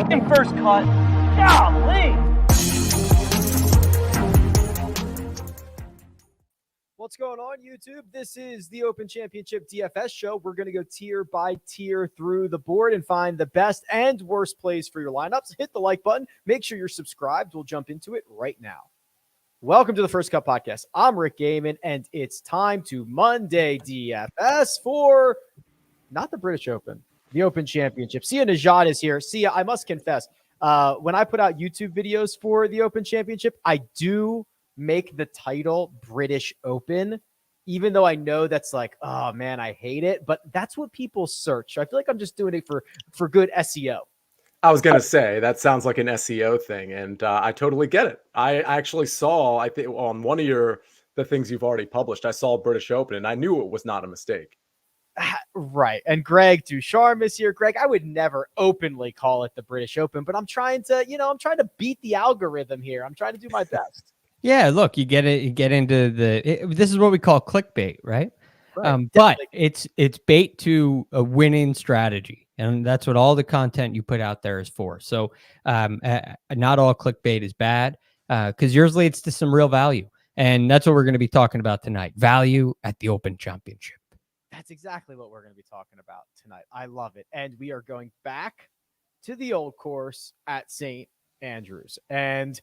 freaking first cut. Golly. What's going on, YouTube? This is the Open Championship DFS show. We're going to go tier by tier through the board and find the best and worst plays for your lineups. Hit the like button. Make sure you're subscribed. We'll jump into it right now. Welcome to the First Cut Podcast. I'm Rick Gehman, and it's time to Monday DFS for not the British Open, the Open Championship. Sia Nejad is here. Sia, I must confess, when I put out YouTube videos for the Open Championship, I do make the title British Open, even though I know that's like, oh man, I hate it, but that's what people search. So I feel like I'm just doing it for good SEO. I was going to say that sounds like an SEO thing, and I totally get it. I actually saw, I think on one of the things you've already published, I saw British Open, and I knew it was not a mistake. Right. And Greg DuCharme is here. Greg, I would never openly call it the British Open, but I'm trying to beat the algorithm here. I'm trying to do my best. Yeah, look, you get into this is what we call clickbait, right? But it's bait to a winning strategy, and that's what all the content you put out there is for. So not all clickbait is bad, because yours leads to some real value, and that's what we're going to be talking about tonight. Value at the Open Championship. That's exactly what we're going to be talking about tonight. I love it, and we are going back to the old course at St. Andrews. And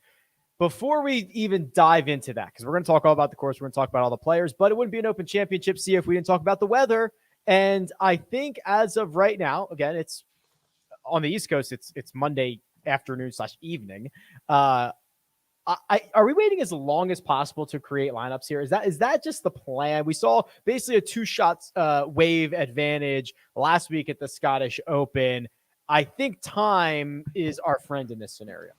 before we even dive into that, because we're going to talk all about the course, we're going to talk about all the players, but it wouldn't be an Open Championship, see, if we didn't talk about the weather. And I think as of right now, again, it's on the East Coast, it's Monday afternoon / evening. Are we waiting as long as possible to create lineups here? Is that just the plan? We saw basically a 2-shot wave advantage last week at the Scottish Open. I think time is our friend in this scenario.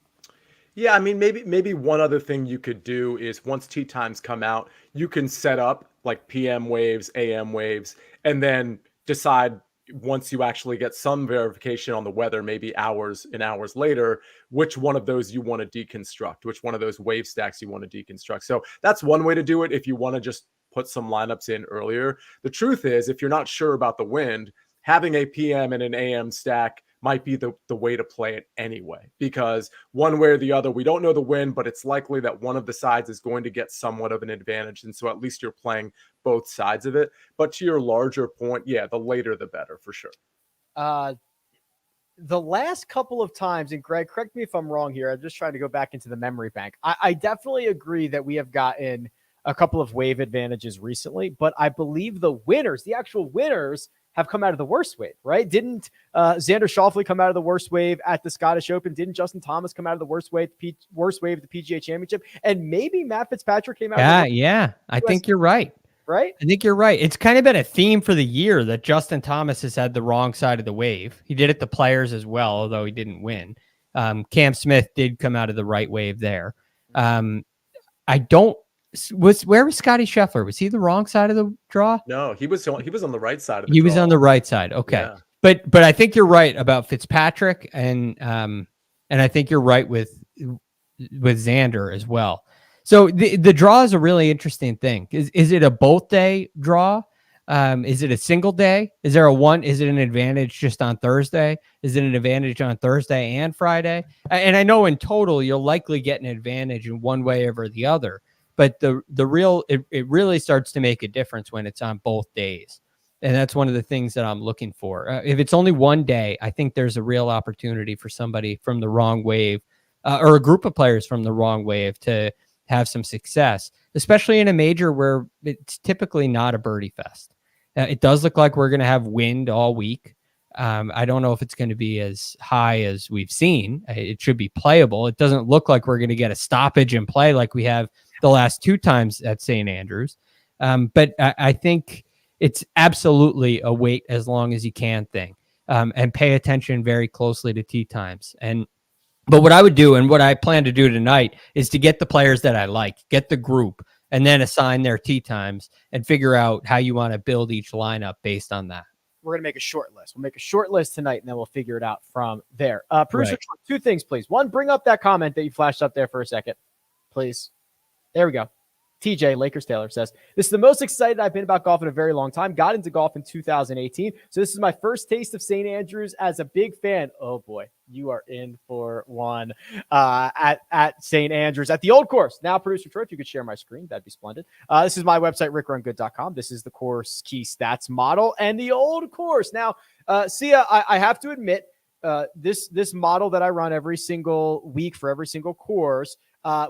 Yeah, I mean, maybe one other thing you could do is once tee times come out, you can set up like PM waves, AM waves, and then decide once you actually get some verification on the weather, maybe hours and hours later, which one of those you want to deconstruct, which one of those wave stacks you want to deconstruct. So that's one way to do it if you want to just put some lineups in earlier. The truth is, if you're not sure about the wind, having a PM and an AM stack might be the way to play it anyway, because one way or the other, we don't know the wind, but it's likely that one of the sides is going to get somewhat of an advantage. And so at least you're playing both sides of it. But to your larger point, yeah, the later, the better for sure. The last couple of times, and Greg, correct me if I'm wrong here, I'm just trying to go back into the memory bank. I definitely agree that we have gotten a couple of wave advantages recently, but I believe the actual winners, have come out of the worst wave, right? Didn't Xander Schauffele come out of the worst wave at the Scottish Open? Didn't Justin Thomas come out of the worst wave at the PGA Championship? And maybe Matt Fitzpatrick came out. I think you're right. Right? I think you're right. It's kind of been a theme for the year that Justin Thomas has had the wrong side of the wave. He did it to players as well, although he didn't win. Cam Smith did come out of the right wave there. Where was Scotty Scheffler? Was he the wrong side of the draw? No, he was on the right side of the draw. He was on the right side. Okay. Yeah. But I think you're right about Fitzpatrick, and I think you're right with Xander as well. So the draw is a really interesting thing. Is it a both day draw? Is it a single day? Is it an advantage just on Thursday? Is it an advantage on Thursday and Friday? And I know in total you'll likely get an advantage in one way over the other. But it really starts to make a difference when it's on both days. And that's one of the things that I'm looking for. If it's only one day, I think there's a real opportunity for somebody from the wrong wave or a group of players from the wrong wave to have some success, especially in a major where it's typically not a birdie fest. It does look like we're going to have wind all week. I don't know if it's going to be as high as we've seen. It should be playable. It doesn't look like we're going to get a stoppage in play like we have the last 2 times at St. Andrews. But I think it's absolutely a wait as long as you can thing, and pay attention very closely to tee times. But what I would do, and what I plan to do tonight, is to get the players that I like, get the group, and then assign their tee times and figure out how you want to build each lineup based on that. We're going to make a short list. We'll make a short list tonight, and then we'll figure it out from there. Producer, right. 2 things, please. One, bring up that comment that you flashed up there for a second, please. There we go. TJ Lakers Taylor says, this is the most excited I've been about golf in a very long time. Got into golf in 2018. So this is my first taste of St. Andrews as a big fan. Oh boy, you are in for one at St. Andrews at the old course. Now, producer Troy, if you could share my screen, that'd be splendid. This is my website, rickrungood.com. This is the course key stats model and the old course. Now, Sia, I have to admit, this model that I run every single week for every single course,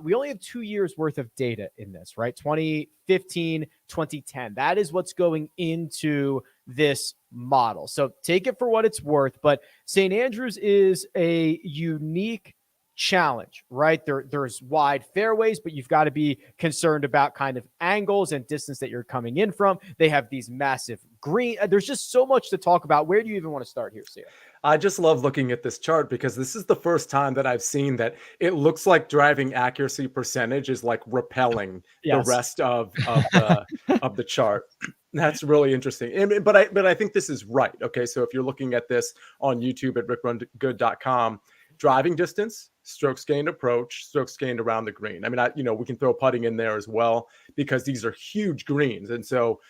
we only have 2 years worth of data in this, right? 2015, 2010. That is what's going into this model. So take it for what it's worth. But St. Andrews is a unique challenge, right? There's wide fairways, but you've got to be concerned about kind of angles and distance that you're coming in from. They have these massive green. There's just so much to talk about. Where do you even want to start here, Sia? I just love looking at this chart because this is the first time that I've seen that it looks like driving accuracy percentage is like repelling the rest of the chart. That's really interesting. But I think this is right. Okay, so if you're looking at this on YouTube at rickrungood.com, driving distance, strokes gained approach, strokes gained around the green. I mean, we can throw putting in there as well because these are huge greens. And so,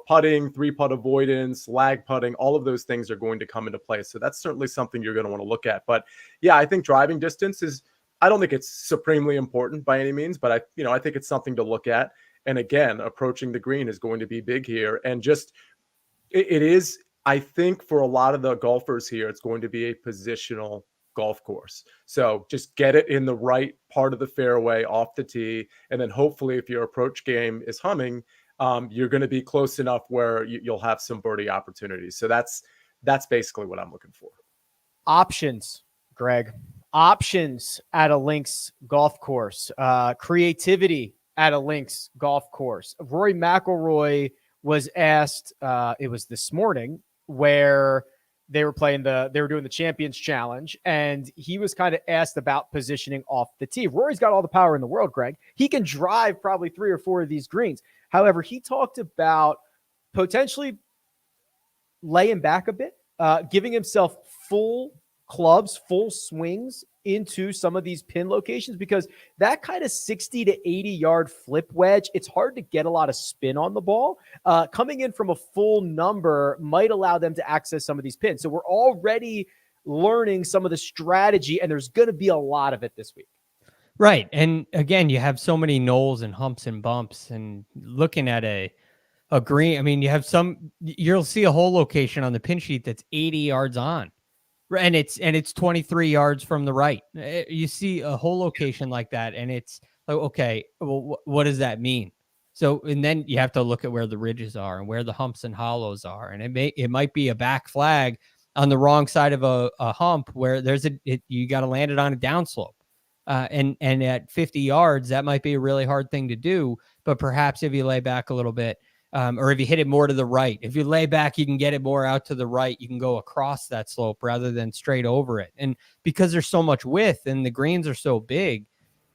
putting, 3-putt avoidance, lag putting, all of those things are going to come into play. So that's certainly something you're going to want to look at. But yeah, I think driving distance I don't think it's supremely important by any means, but I think it's something to look at. And again, approaching the green is going to be big here. And just, it is, I think for a lot of the golfers here, it's going to be a positional golf course. So just get it in the right part of the fairway off the tee. And then hopefully if your approach game is humming, you're going to be close enough where you'll have some birdie opportunities. So that's basically what I'm looking for. Options, Greg. Options at a links golf course. Creativity at a links golf course. Rory McIlroy was asked, it was this morning, where they were doing the Champions Challenge, and he was kind of asked about positioning off the tee. Rory's got all the power in the world, Greg. He can drive probably 3 or 4 of these greens. However, he talked about potentially laying back a bit, giving himself full clubs, full swings into some of these pin locations, because that kind of 60 to 80 yard flip wedge, it's hard to get a lot of spin on the ball. Coming in from a full number might allow them to access some of these pins. So we're already learning some of the strategy, and there's going to be a lot of it this week. Right. And again, you have so many knolls and humps and bumps, and looking at a green, I mean, you'll see a hole location on the pin sheet that's 80 yards on. And it's 23 yards from the right. You see a whole location like that, and it's like, okay, well, what does that mean? So, and then you have to look at where the ridges are and where the humps and hollows are, and it might be a back flag on the wrong side of a hump where you got to land it on a downslope, and at 50 yards that might be a really hard thing to do. But perhaps if you lay back a little bit. Or if you hit it more to the right, if you lay back, you can get it more out to the right. You can go across that slope rather than straight over it. And because there's so much width and the greens are so big,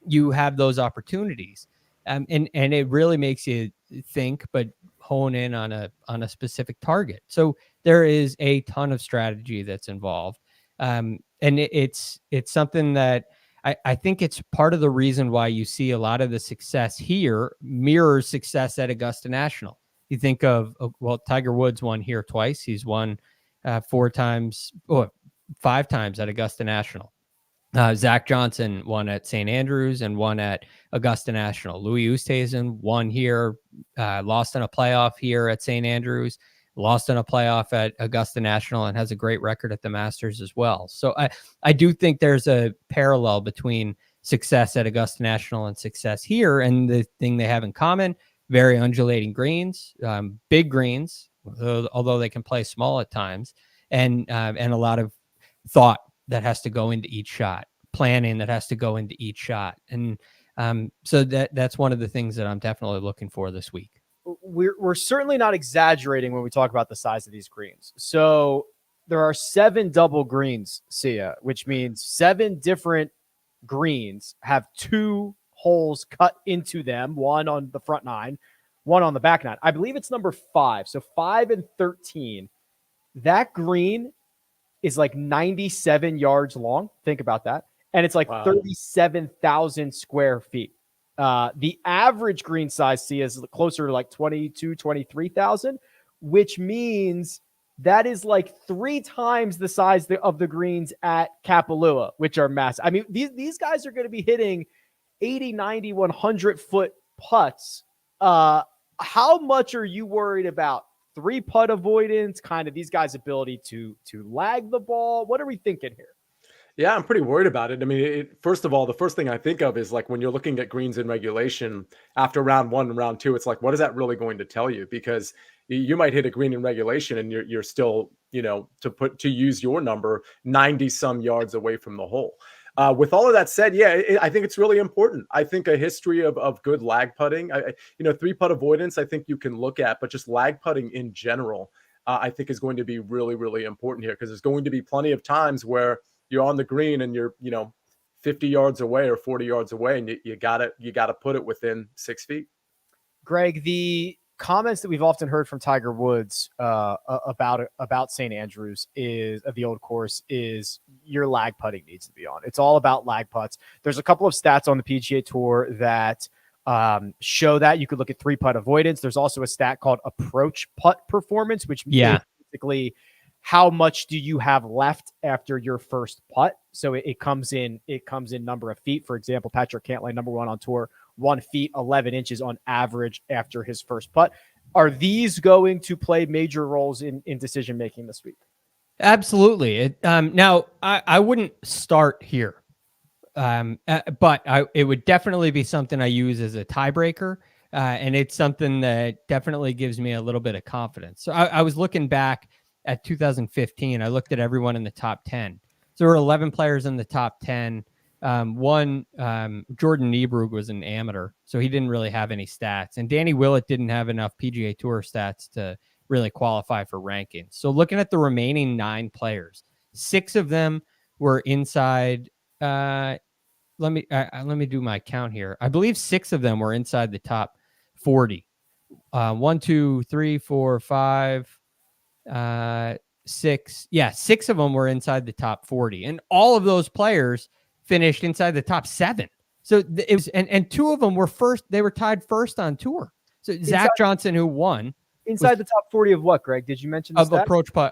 you have those opportunities. And it really makes you think, but hone in on a specific target. So there is a ton of strategy that's involved. And it's something that I think it's part of the reason why you see a lot of the success here mirrors success at Augusta National. You think of, Tiger Woods won here twice. He's won 5 times at Augusta National. Zach Johnson won at St. Andrews and won at Augusta National. Louis Oosthuizen won here, lost in a playoff here at St. Andrews, lost in a playoff at Augusta National, and has a great record at the Masters as well. So I do think there's a parallel between success at Augusta National and success here. And the thing they have in common, very undulating greens, big greens, although they can play small at times, and a lot of thought that has to go into each shot, planning that has to go into each shot. And so that's one of the things that I'm definitely looking for this week. We're certainly not exaggerating when we talk about the size of these greens. So there are 7 double greens, Sia, which means 7 different greens have 2 holes cut into them, one on the front 9, one on the back 9. I believe it's number 5. So 5 and 13. That green is like 97 yards long. Think about that. And it's like 37,000 square feet. The average green size C is closer to like 22, 23,000, which means that is like 3 times the size of the greens at Kapalua, which are massive. I mean, these guys are going to be hitting 80, 90, 100 foot putts. How much are you worried about 3-putt avoidance, kind of these guys' ability to lag the ball? What are we thinking here? Yeah, I'm pretty worried about it. I mean, first of all, the first thing I think of is like when you're looking at greens in regulation after round 1 and round 2, it's like, what is that really going to tell you? Because you might hit a green in regulation and you're still, to use your number, 90 some yards away from the hole. With all of that said, yeah, I think it's really important. I think a history of good lag putting, 3-putt avoidance, I think you can look at, but just lag putting in general, I think is going to be really, really important here, because there's going to be plenty of times where you're on the green and you're, 50 yards away or 40 yards away, and you gotta put it within 6 feet. Greg, the comments that we've often heard from Tiger Woods about St. Andrews of the old course is your lag putting needs to be on. It's all about lag putts. There's a couple of stats on the PGA Tour that show that. You could look at 3-putt avoidance. There's also a stat called approach putt performance, which means basically how much do you have left after your first putt. So it comes in number of feet. For example, Patrick Cantlay, number 1 on tour, 1 feet, 11 inches on average after his first putt. Are these going to play major roles in decision-making this week? Absolutely. Now, I wouldn't start here, but it would definitely be something I use as a tiebreaker, and it's something that definitely gives me a little bit of confidence. So I was looking back at 2015. I looked at everyone in the top 10. So there were 11 players in the top 10. Jordan Niebrug was an amateur, so he didn't really have any stats. And Danny Willett didn't have enough PGA Tour stats to really qualify for rankings. So looking at the remaining 9 players, 6 of them were inside. Let me do my count here. I believe 6 of them were inside the top 40. 1, 2, 3, 4, 5, 6. Yeah, 6 of them were inside the top 40, and all of those players finished inside the top 7. So it was, and 2 of them were first. They were tied first on tour. So Zach Johnson, who won inside the top 40 of what, Greg? Did you mention the of stat?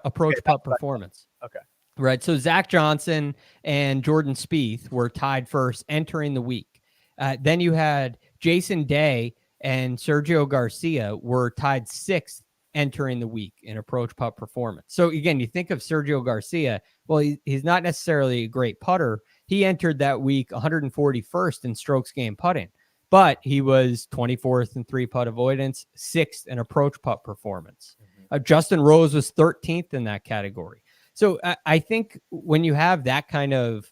approach putt performance? Okay. Right. So Zach Johnson and Jordan Spieth were tied first entering the week. Then you had Jason Day and Sergio Garcia were tied 6th entering the week in approach putt performance. So again, you think of Sergio Garcia. Well, he's not necessarily a great putter. He entered that week 141st in strokes gained putting, but he was 24th in 3-putt avoidance, 6th in approach putt performance. Justin Rose was 13th in that category. So I think when you have that kind of,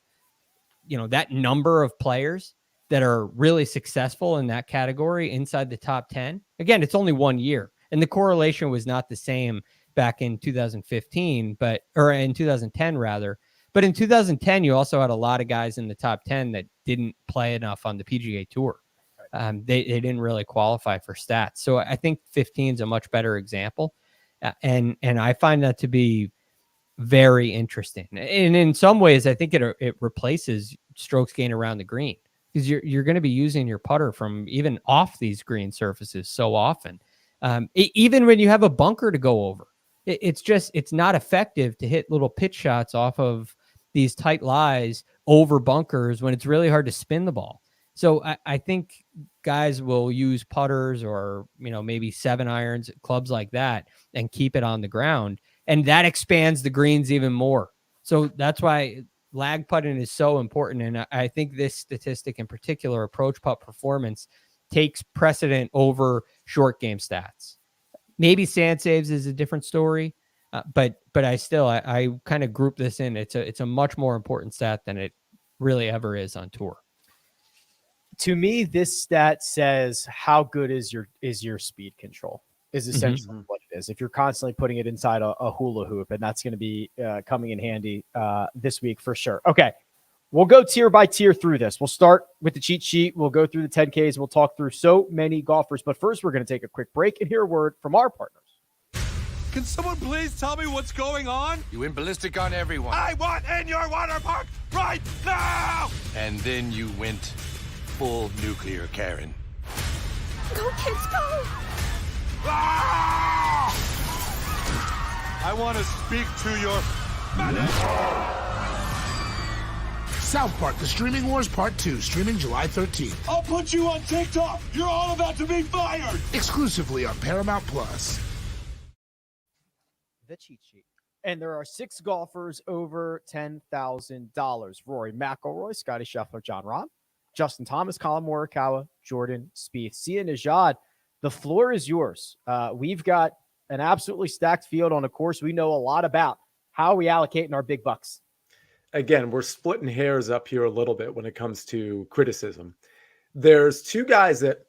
that number of players that are really successful in that category inside the top 10, again, it's only 1 year. And the correlation was not the same back in 2015, or in 2010 rather. But in 2010, you also had a lot of guys in the top 10 that didn't play enough on the PGA Tour. They didn't really qualify for stats. So I think 15 is a much better example. And I find that to be very interesting. And in some ways, I think it replaces strokes gained around the green, because you're going to be using your putter from even off these green surfaces so often. Even when you have a bunker to go over, it's not effective to hit little pitch shots off of these tight lies over bunkers when it's really hard to spin the ball. So I think guys will use putters or, maybe 7-irons, clubs like that, and keep it on the ground. And that expands the greens even more. So that's why lag putting is so important. And I think this statistic in particular, approach putt performance, takes precedent over short game stats. Maybe sand saves is a different story, but I kind of group this in. It's a much more important stat than it really ever is on tour. To me, this stat says how good is your speed control is essentially what it is. If you're constantly putting it inside a hula hoop, and that's going to be coming in handy this week for sure. Okay. We'll go tier by tier through this. We'll start with the cheat sheet. We'll go through the 10Ks. We'll talk through so many golfers. But first, we're going to take a quick break and hear a word from our partners. Can someone please tell me what's going on? You went ballistic on everyone. I want in your water park right now! And then you went full nuclear Karen. Go, kids, go! Ah! I want to speak to your South Park: The Streaming Wars Part 2, streaming July 13th. I'll put you on TikTok. You're all about to be fired. Exclusively on Paramount Plus. The cheat sheet. And there are 6 golfers over $10,000. Rory McIlroy, Scotty Scheffler, John Rahm, Justin Thomas, Colin Morikawa, Jordan Spieth. Sia Nejad, the floor is yours. We've got an absolutely stacked field on a course we know a lot about. How are we allocating our big bucks? Again, we're splitting hairs up here a little bit when it comes to criticism. There's 2 guys that,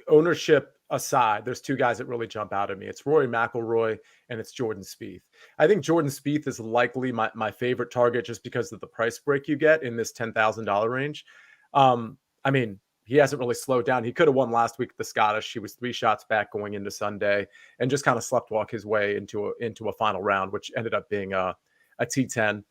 ownership aside, there's 2 guys that really jump out at me. It's Rory McIlroy and it's Jordan Spieth. I think Jordan Spieth is likely my favorite target just because of the price break you get in this $10,000 range. He hasn't really slowed down. He could have won last week at the Scottish. He was 3 shots back going into Sunday and just kind of sleptwalk his way into a final round, which ended up being a T10.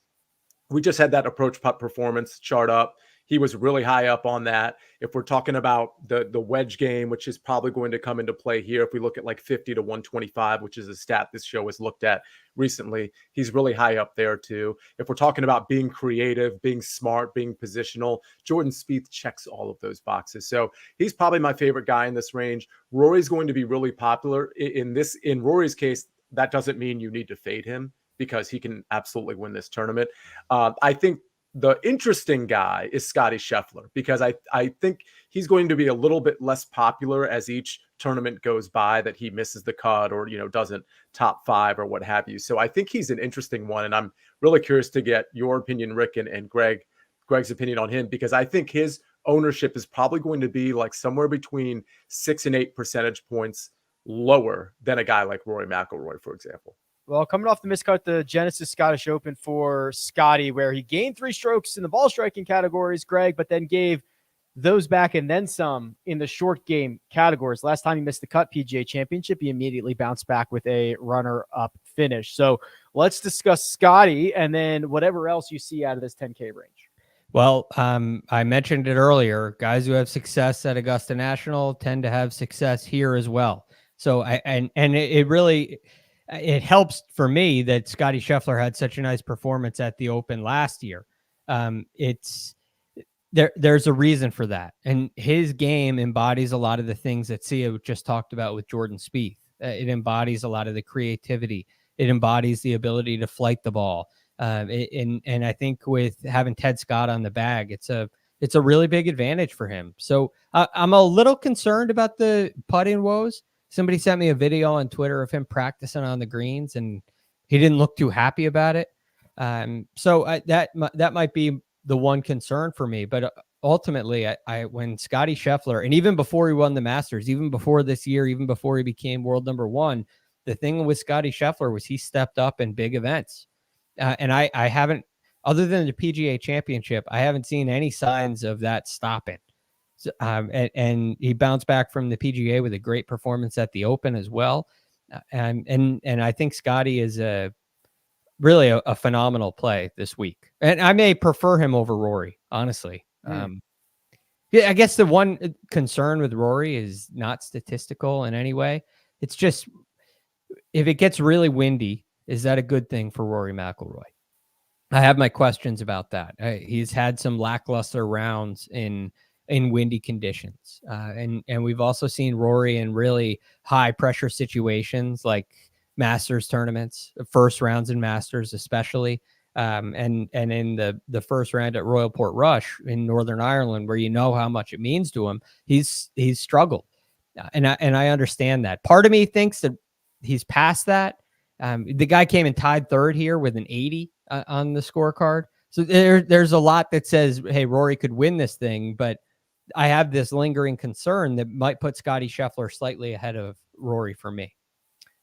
We just had that approach putt performance chart up. He was really high up on that. If we're talking about the wedge game, which is probably going to come into play here, if we look at like 50 to 125, which is a stat this show has looked at recently, he's really high up there too. If we're talking about being creative, being smart, being positional, Jordan Spieth checks all of those boxes. So he's probably my favorite guy in this range. Rory's going to be really popular in Rory's case. That doesn't mean you need to fade him, because he can absolutely win this tournament. I think the interesting guy is Scotty Scheffler, because I think he's going to be a little bit less popular as each tournament goes by, that he misses the cut or, doesn't top 5 or what have you. So I think he's an interesting one. And I'm really curious to get your opinion, Rick, and Greg's opinion on him, because I think his ownership is probably going to be like somewhere between 6 and 8 percentage points lower than a guy like Rory McIlroy, for example. Well, coming off the miscut, the Genesis Scottish Open for Scotty, where he gained 3 strokes in the ball striking categories, Greg, but then gave those back and then some in the short game categories. Last time he missed the cut, PGA Championship, he immediately bounced back with a runner-up finish. So let's discuss Scotty and then whatever else you see out of this 10K range. Well, I mentioned it earlier. Guys who have success at Augusta National tend to have success here as well. So it helps for me that Scotty Scheffler had such a nice performance at the Open last year. There's a reason for that. And his game embodies a lot of the things that Sia just talked about with Jordan Spieth. It embodies a lot of the creativity. It embodies the ability to flight the ball. And I think with having Ted Scott on the bag, it's a really big advantage for him. So I'm a little concerned about the putting woes. Somebody sent me a video on Twitter of him practicing on the greens, and he didn't look too happy about it. That might be the one concern for me. But ultimately, when Scotty Scheffler, and even before he won the Masters, even before this year, even before he became world number 1, the thing with Scotty Scheffler was he stepped up in big events. And I haven't, other than the PGA Championship, I haven't seen any signs of that stopping. And he bounced back from the PGA with a great performance at the Open as well. And I think Scotty is really a phenomenal play this week. And I may prefer him over Rory, honestly. I guess the one concern with Rory is not statistical in any way. It's just, if it gets really windy, is that a good thing for Rory McIlroy? I have my questions about that. He's had some lackluster rounds in windy conditions. And we've also seen Rory in really high pressure situations like Masters tournaments, first rounds in Masters, especially. And in the first round at Royal Portrush in Northern Ireland, where you know how much it means to him, he's struggled. And I understand that. Part of me thinks that he's past that. The guy came and tied 3rd here with an 80 on the scorecard. So there's a lot that says, hey, Rory could win this thing, but I have this lingering concern that might put Scotty Scheffler slightly ahead of Rory for me.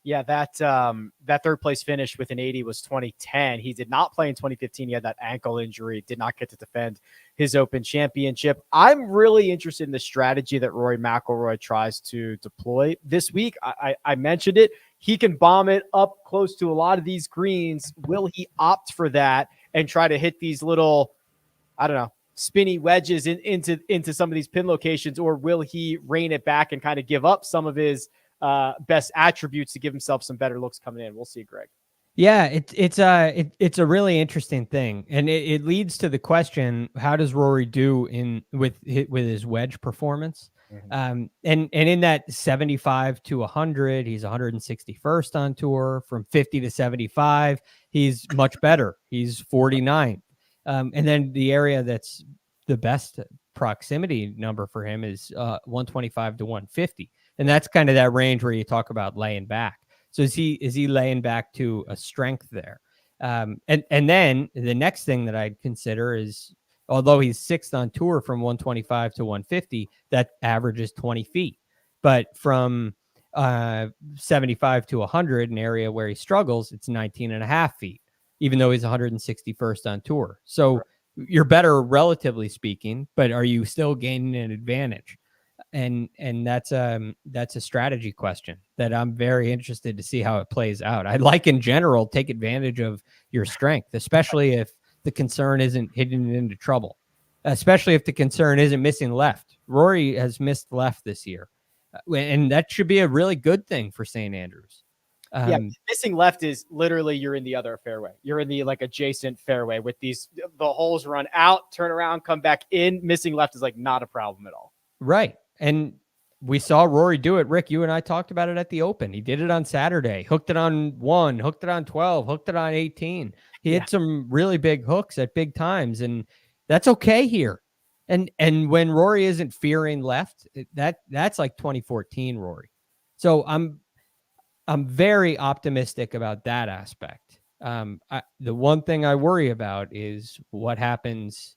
Yeah, that 3rd place finish with an 80 was 2010. He did not play in 2015. He had that ankle injury, did not get to defend his Open Championship. I'm really interested in the strategy that Rory McIlroy tries to deploy this week. I mentioned it. He can bomb it up close to a lot of these greens. Will he opt for that and try to hit these little, spinny wedges into some of these pin locations, or will he rein it back and kind of give up some of his best attributes to give himself some better looks coming in? We'll see, Greg. Yeah, it's a really interesting thing, and it leads to the question: how does Rory do with his wedge performance? And in that 75 to 100, he's 161st on tour. From 50 to 75, he's much better. He's 49th. And then the area that's the best proximity number for him is 125 to 150, and that's kind of that range where you talk about laying back. So is he laying back to a strength there? And then the next thing that I'd consider is, although he's 6th on tour from 125 to 150, that averages 20 feet. But from 75 to 100, an area where he struggles, it's 19 and a half feet, even though he's 161st on tour. So you're better, relatively speaking, but are you still gaining an advantage? And that's a strategy question that I'm very interested to see how it plays out. I'd like, in general, take advantage of your strength, especially if the concern isn't hitting it into trouble, especially if the concern isn't missing left. Rory has missed left this year, and that should be a really good thing for St. Andrews. Missing left is literally you're in the other fairway. You're in the adjacent fairway with the holes run out, turn around, come back in. Missing left is not a problem at all. Right. And we saw Rory do it. Rick, you and I talked about it at the Open. He did it on Saturday, hooked it on 1, hooked it on 12, hooked it on 18. He hit some really big hooks at big times, and that's okay here. And when Rory isn't fearing left, that's like 2014 Rory. So I'm very optimistic about that aspect. The one thing I worry about is what happens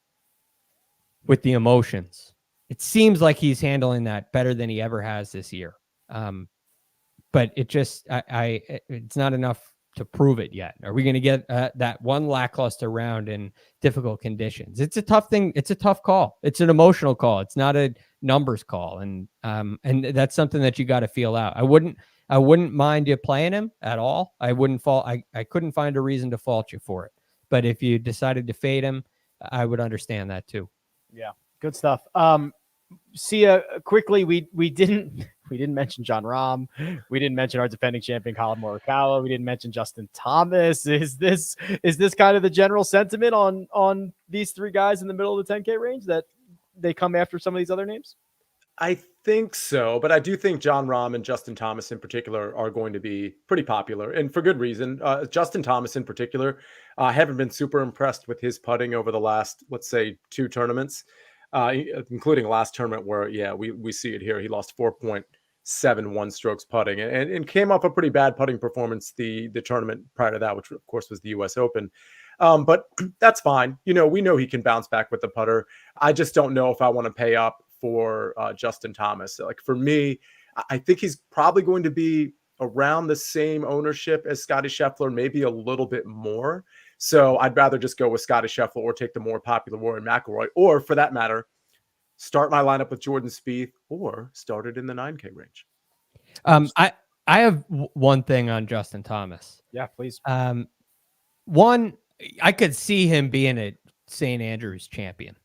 with the emotions. It seems like he's handling that better than he ever has this year. But it just, it's not enough to prove it yet. Are we going to get that one lackluster round in difficult conditions? It's a tough thing. It's a tough call. It's an emotional call. It's not a numbers call. And that's something that you got to feel out. I wouldn't mind you playing him at all. I couldn't find a reason to fault you for it. But if you decided to fade him, I would understand that too. Yeah. Good stuff. Sia, quickly, we didn't mention Jon Rahm. We didn't mention our defending champion Colin Morikawa. We didn't mention Justin Thomas. Is this kind of the general sentiment on these three guys in the middle of the 10K range, that they come after some of these other names? I think so, but I do think Jon Rahm and Justin Thomas in particular are going to be pretty popular, and for good reason. Justin Thomas in particular, I haven't been super impressed with his putting over the last, let's say, 2 tournaments. Including last tournament where, we see it here. He lost 4.71 strokes putting and came off a pretty bad putting performance the tournament prior to that, which of course was the US Open. But that's fine. We know he can bounce back with the putter. I just don't know if I want to pay up for Justin Thomas. Like, for me, I think he's probably going to be around the same ownership as Scottie Scheffler, maybe a little bit more. So I'd rather just go with Scottie Scheffler or take the more popular Rory McIlroy, or for that matter, start my lineup with Jordan Spieth or start it in the 9K range. I have one thing on Justin Thomas. Yeah, please. One, I could see him being a St. Andrews champion,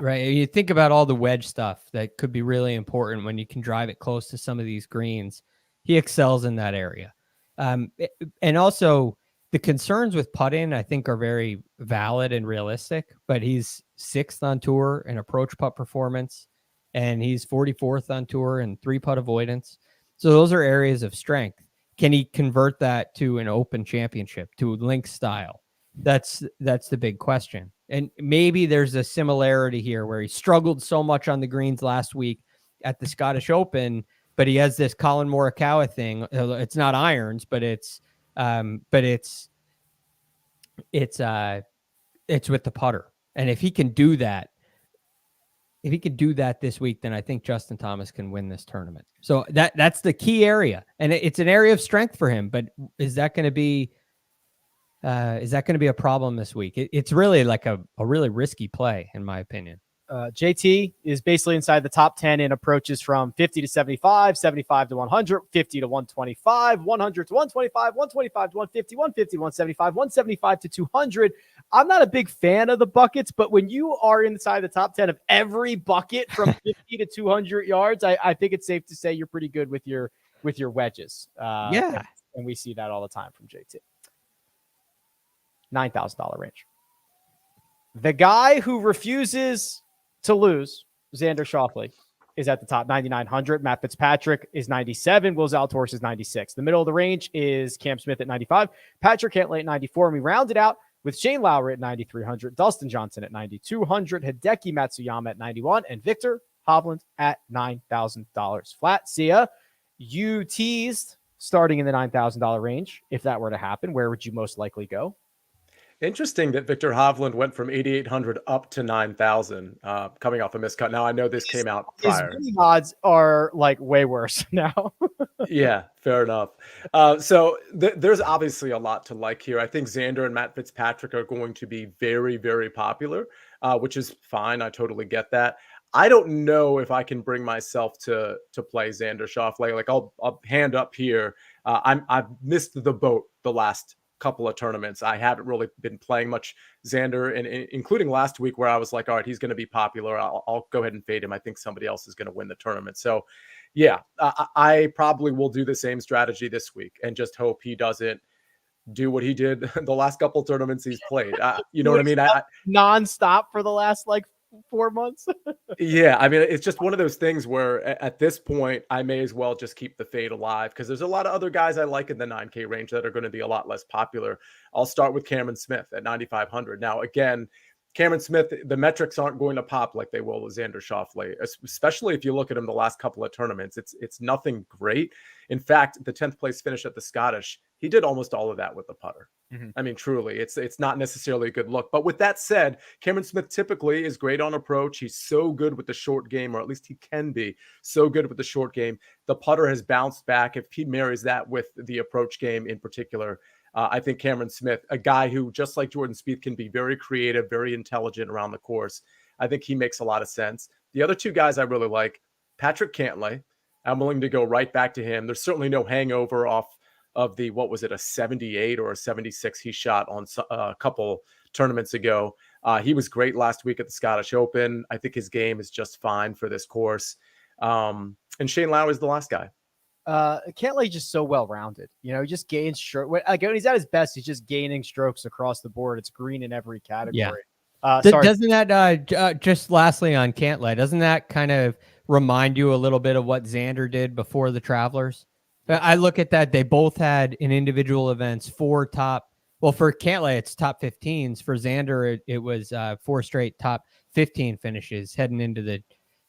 right? You think about all the wedge stuff that could be really important when you can drive it close to some of these greens. He excels in that area. And also, the concerns with putting, I think, are very valid and realistic, but he's 6th on tour in approach putt performance, and he's 44th on tour in 3-putt avoidance. So those are areas of strength. Can he convert that to an Open Championship, to link style? That's the big question. And maybe there's a similarity here where he struggled so much on the greens last week at the Scottish Open, but he has this Colin Morikawa thing. It's not irons, but it's with the putter. And if he can do that this week, then I think Justin Thomas can win this tournament. So that's the key area, and it's an area of strength for him. But is that going to be a problem this week? It's really like a really risky play, in my opinion. JT is basically inside the top 10 in approaches from 50 to 75, 75 to 100, 50 to 125, 100 to 125, 125 to 150, 150 to 175, 175 to 200. I'm not a big fan of the buckets, but when you are inside the top 10 of every bucket from 50 to 200 yards, I think it's safe to say you're pretty good with your wedges. And we see that all the time from JT. $9,000 range. The guy who refuses to lose, Xander Schauffele, is at the top, 9,900. Matt Fitzpatrick is 97. Will Zalatoris is 96. The middle of the range is Cam Smith at 95. Patrick Cantlay at 94. And we round it out with Shane Lowry at 9,300. Dustin Johnson at 9,200. Hideki Matsuyama at 91. And Victor Hovland at $9,000 flat. Sia, you teased starting in the $9,000 range. If that were to happen, where would you most likely go? Interesting that Victor Hovland went from 8,800 up to 9,000, coming off a miscut. Now I know this came out prior. His winning odds are like way worse now. Yeah, fair enough. So there's obviously a lot to like here. I think Xander and Matt Fitzpatrick are going to be very, very popular, which is fine. I totally get that. I don't know if I can bring myself to play Xander Schauffele. Like I'll hand up here. I've missed the boat the last couple of tournaments. I haven't really been playing much Xander, and including last week where I was like, all right, he's going to be popular. I'll go ahead and fade him. I think somebody else is going to win the tournament. So yeah, I probably will do the same strategy this week and just hope he doesn't do what he did the last couple of tournaments he's played. You know what I mean? Non-stop for the last 4 months. Yeah, I mean, it's just one of those things where at this point, I may as well just keep the fade alive because there's a lot of other guys I like in the 9K range that are going to be a lot less popular. I'll start with Cameron Smith at 9,500. Now, again, Cameron Smith, the metrics aren't going to pop like they will with Xander Schauffele, especially if you look at him the last couple of tournaments. It's nothing great. In fact, the 10th place finish at the Scottish, he did almost all of that with the putter. Mm-hmm. I mean, truly, it's not necessarily a good look. But with that said, Cameron Smith typically is great on approach. He's so good with the short game, or at least he can be so good with the short game. The putter has bounced back. If he marries that with the approach game in particular, I think Cameron Smith, a guy who, just like Jordan Spieth, can be very creative, very intelligent around the course. I think he makes a lot of sense. The other two guys I really like, Patrick Cantlay. I'm willing to go right back to him. There's certainly no hangover off of the, what was it, a 78 or a 76 he shot on a couple tournaments ago. He was great last week at the Scottish Open. I think his game is just fine for this course. And Shane Lowry is the last guy. Cantlay just so well-rounded, he just gains stroke. When he's at his best, he's just gaining strokes across the board. It's green in every category. Yeah. Doesn't that just lastly on Cantlay, doesn't that kind of remind you a little bit of what Xander did before the Travelers? I look at that. They both had in individual events for Cantlay, it's top 15s. For Xander, it was 4 straight top 15 finishes heading into the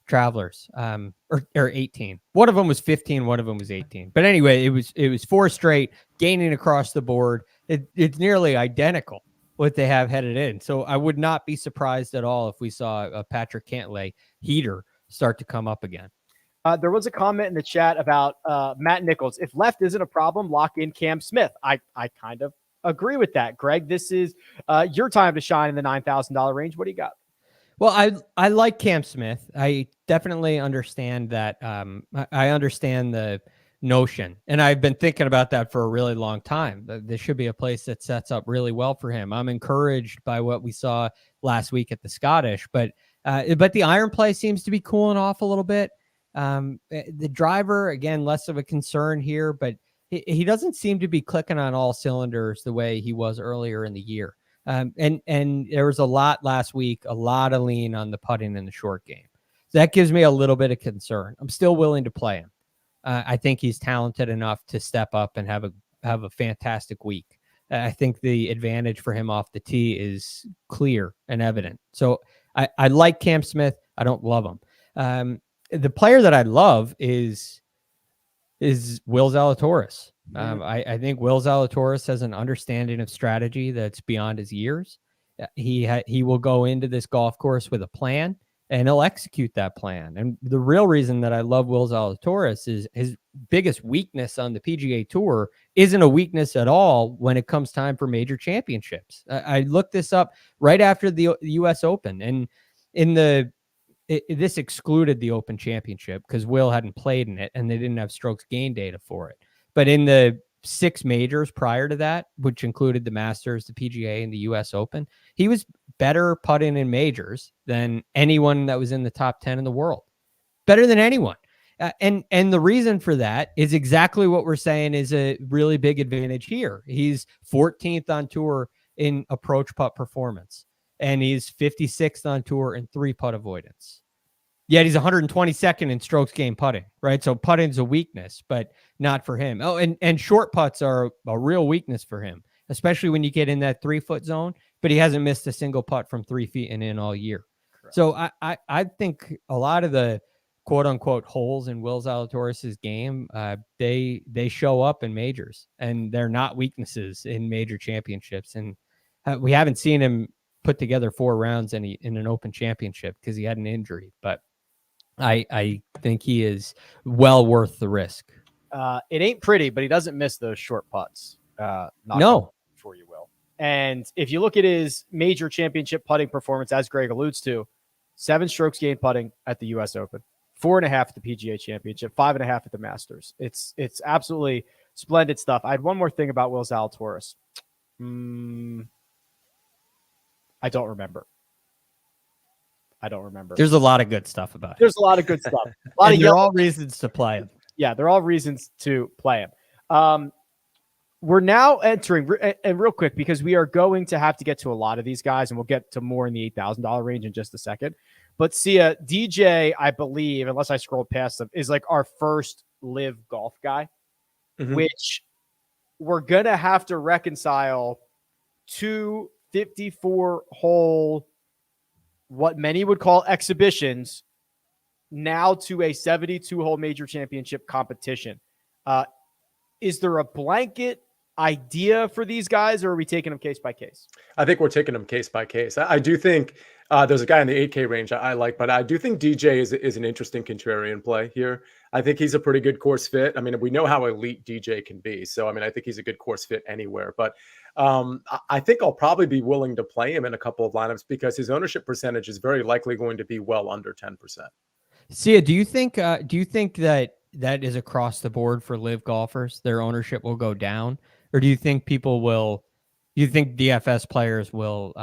Travelers, or 18. One of them was 15, one of them was 18. But anyway, it was 4 straight gaining across the board. It's nearly identical what they have headed in. So I would not be surprised at all if we saw a Patrick Cantlay heater start to come up again. There was a comment in the chat about Matt Nichols. If left isn't a problem, lock in Cam Smith. I kind of agree with that. Greg, this is your time to shine in the $9,000 range. What do you got? Well, I like Cam Smith. I definitely understand that. I understand the notion, and I've been thinking about that for a really long time. This should be a place that sets up really well for him. I'm encouraged by what we saw last week at the Scottish, but the iron play seems to be cooling off a little bit. The driver, again, less of a concern here, but he doesn't seem to be clicking on all cylinders the way he was earlier in the year. And there was a lot last week, a lot of lean on the putting in the short game. So that gives me a little bit of concern. I'm still willing to play him. I think he's talented enough to step up and have a fantastic week. I think the advantage for him off the tee is clear and evident. So I like Cam Smith. I don't love him. The player that I love is Will Zalatoris. I think Will Zalatoris has an understanding of strategy that's beyond his years. He will go into this golf course with a plan, and he'll execute that plan. And the real reason that I love Will Zalatoris is his biggest weakness on the PGA Tour isn't a weakness at all when it comes time for major championships. I looked this up right after the U.S. Open, and in the this excluded the Open Championship because Will hadn't played in it and they didn't have strokes gain data for it. But in the 6 majors prior to that, which included the Masters, the PGA, and the US Open, he was better putting in majors than anyone that was in the top 10 in the world. Better than anyone. And the reason for that is exactly what we're saying is a really big advantage here. He's 14th on tour in approach putt performance, and he's 56th on tour in 3-putt avoidance. Yet he's 122nd in strokes gained putting, right? So putting's a weakness, but not for him. Oh, and short putts are a real weakness for him, especially when you get in that 3-foot zone, but he hasn't missed a single putt from 3 feet and in all year. Correct. So I think a lot of the quote unquote holes in Will Zalatoris's game, they show up in majors, and they're not weaknesses in major championships. And we haven't seen him put together 4 rounds in an Open Championship because he had an injury, but I think he is well worth the risk. It ain't pretty, but he doesn't miss those short putts. No. For you, Will. And if you look at his major championship putting performance, as Greg alludes to, 7 strokes gained putting at the US Open, 4.5 at the PGA Championship, 5.5 at the Masters. It's absolutely splendid stuff. I had one more thing about Will Zalatoris. I don't remember. There's a lot of good stuff about him. There's a lot of good stuff. A lot of they're all reasons to play him. Yeah, they're all reasons to play him. We're now entering, and real quick, because we are going to have to get to a lot of these guys, and we'll get to more in the $8,000 range in just a second. But Sia, DJ, I believe, unless I scrolled past them, is like our first live golf guy, which we're going to have to reconcile 2 54-hole, what many would call exhibitions, now to a 72-hole major championship competition. Is there a blanket idea for these guys, or are we taking them case by case? I think we're taking them case by case. I do think there's a guy in the 8K range I like, but I do think DJ is an interesting contrarian play here. I think he's a pretty good course fit. I mean, we know how elite DJ can be. So, I mean, I think he's a good course fit anywhere. But I think I'll probably be willing to play him in a couple of lineups because his ownership percentage is very likely going to be well under 10%. Sia, do you think that is across the board for live golfers? Their ownership will go down, or do you think you think DFS players will,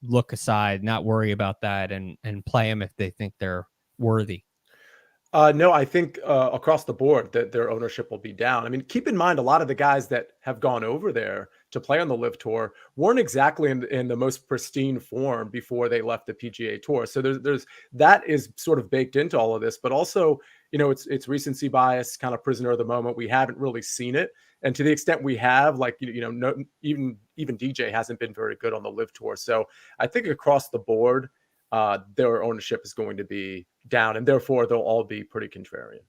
look aside, not worry about that, and play them if they think they're worthy? No, I think across the board that their ownership will be down. I mean, keep in mind, a lot of the guys that have gone over there to play on the Live Tour weren't exactly in the most pristine form before they left the PGA Tour. So there's that is sort of baked into all of this, but also, it's recency bias, kind of prisoner of the moment. We haven't really seen it. And to the extent we have, like, even DJ hasn't been very good on the Live Tour. So I think across the board, their ownership is going to be down, and therefore they'll all be pretty contrarian.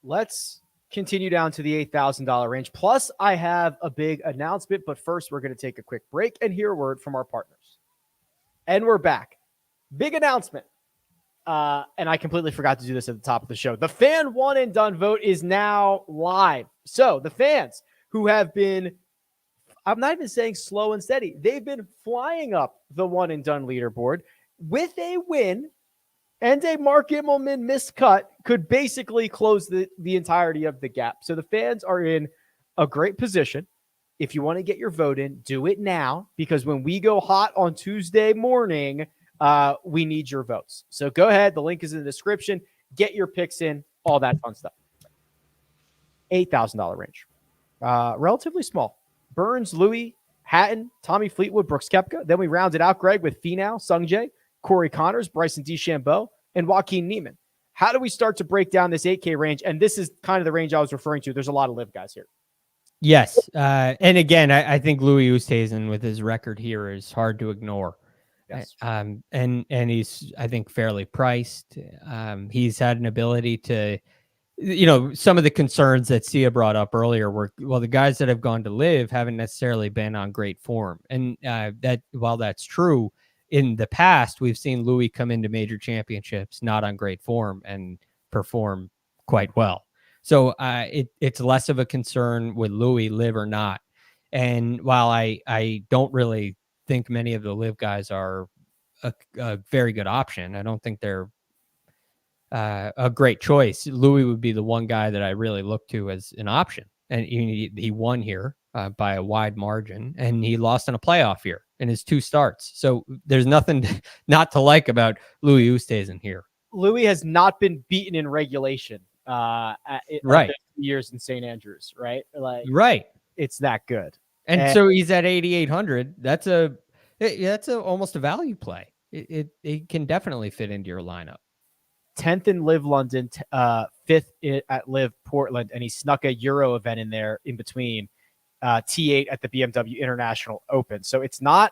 Let's continue down to the $8,000 range. Plus, I have a big announcement, but first we're going to take a quick break and hear a word from our partners. And we're back. Big announcement. And I completely forgot to do this at the top of the show. The fan one and done vote is now live. So the fans who have been, I'm not even saying slow and steady, they've been flying up the one and done leaderboard with a win, and a Mark Immelman missed cut could basically close the entirety of the gap. So the fans are in a great position. If you want to get your vote in, do it now, because when we go hot on Tuesday morning, we need your votes. So go ahead. The link is in the description. Get your picks in, all that fun stuff. $8,000 range. Relatively small. Burns, Louis, Hatton, Tommy Fleetwood, Brooks Koepka. Then we rounded out, Greg, with Finau, Sungjae, Corey Connors, Bryson DeChambeau, and Joaquin Niemann. How do we start to break down this 8K range? And this is kind of the range I was referring to. There's a lot of live guys here. Yes. And again, I think Louis Oosthuizen with his record here is hard to ignore. Yes. And he's, I think, fairly priced. He's had an ability to, some of the concerns that Sia brought up earlier were, well, the guys that have gone to live haven't necessarily been on great form. And that while that's true, in the past, we've seen Louis come into major championships not on great form and perform quite well. So it's less of a concern with Louis, live or not. And while I don't really think many of the live guys are a very good option. I don't think they're a great choice. Louis would be the one guy that I really look to as an option, and he won here by a wide margin, and he lost in a playoff here in his 2 starts. So there's nothing not to like about Louis Oosthuizen here. Louis has not been beaten in regulation right years in St. Andrews, right? Like, right. It's that good. And so he's at 8,800. That's almost a value play. It can definitely fit into your lineup. 10th in Live London, 5th at Live Portland, and he snuck a Euro event in there in between, T8 at the BMW International Open. So it's not,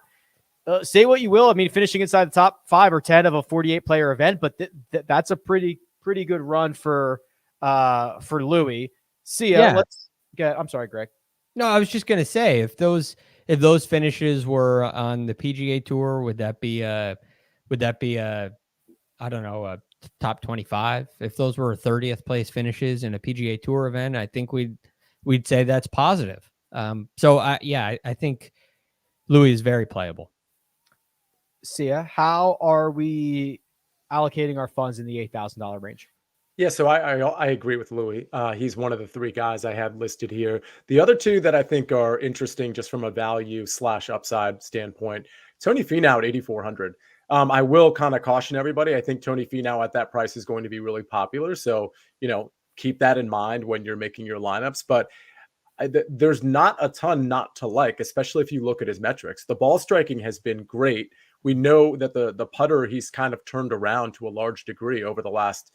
say what you will, I mean, finishing inside the top 5 or 10 of a 48-player event, but that's a pretty good run for Louis. See ya. Yeah. Let's get. I'm sorry, Greg. No, I was just gonna say, if those finishes were on the PGA Tour, would that be I don't know, a top 25? If those were 30th place finishes in a PGA Tour event, I think we'd say that's positive. So I think Louis is very playable. Sia, how are we allocating our funds in the $8,000 range? Yeah, so I agree with Louis. He's one of the 3 guys I had listed here. The other 2 that I think are interesting just from a value / upside standpoint, Tony Finau at 8,400. I will kind of caution everybody. I think Tony Finau at that price is going to be really popular. So, keep that in mind when you're making your lineups. But there's not a ton not to like, especially if you look at his metrics. The ball striking has been great. We know that the putter, he's kind of turned around to a large degree over the last,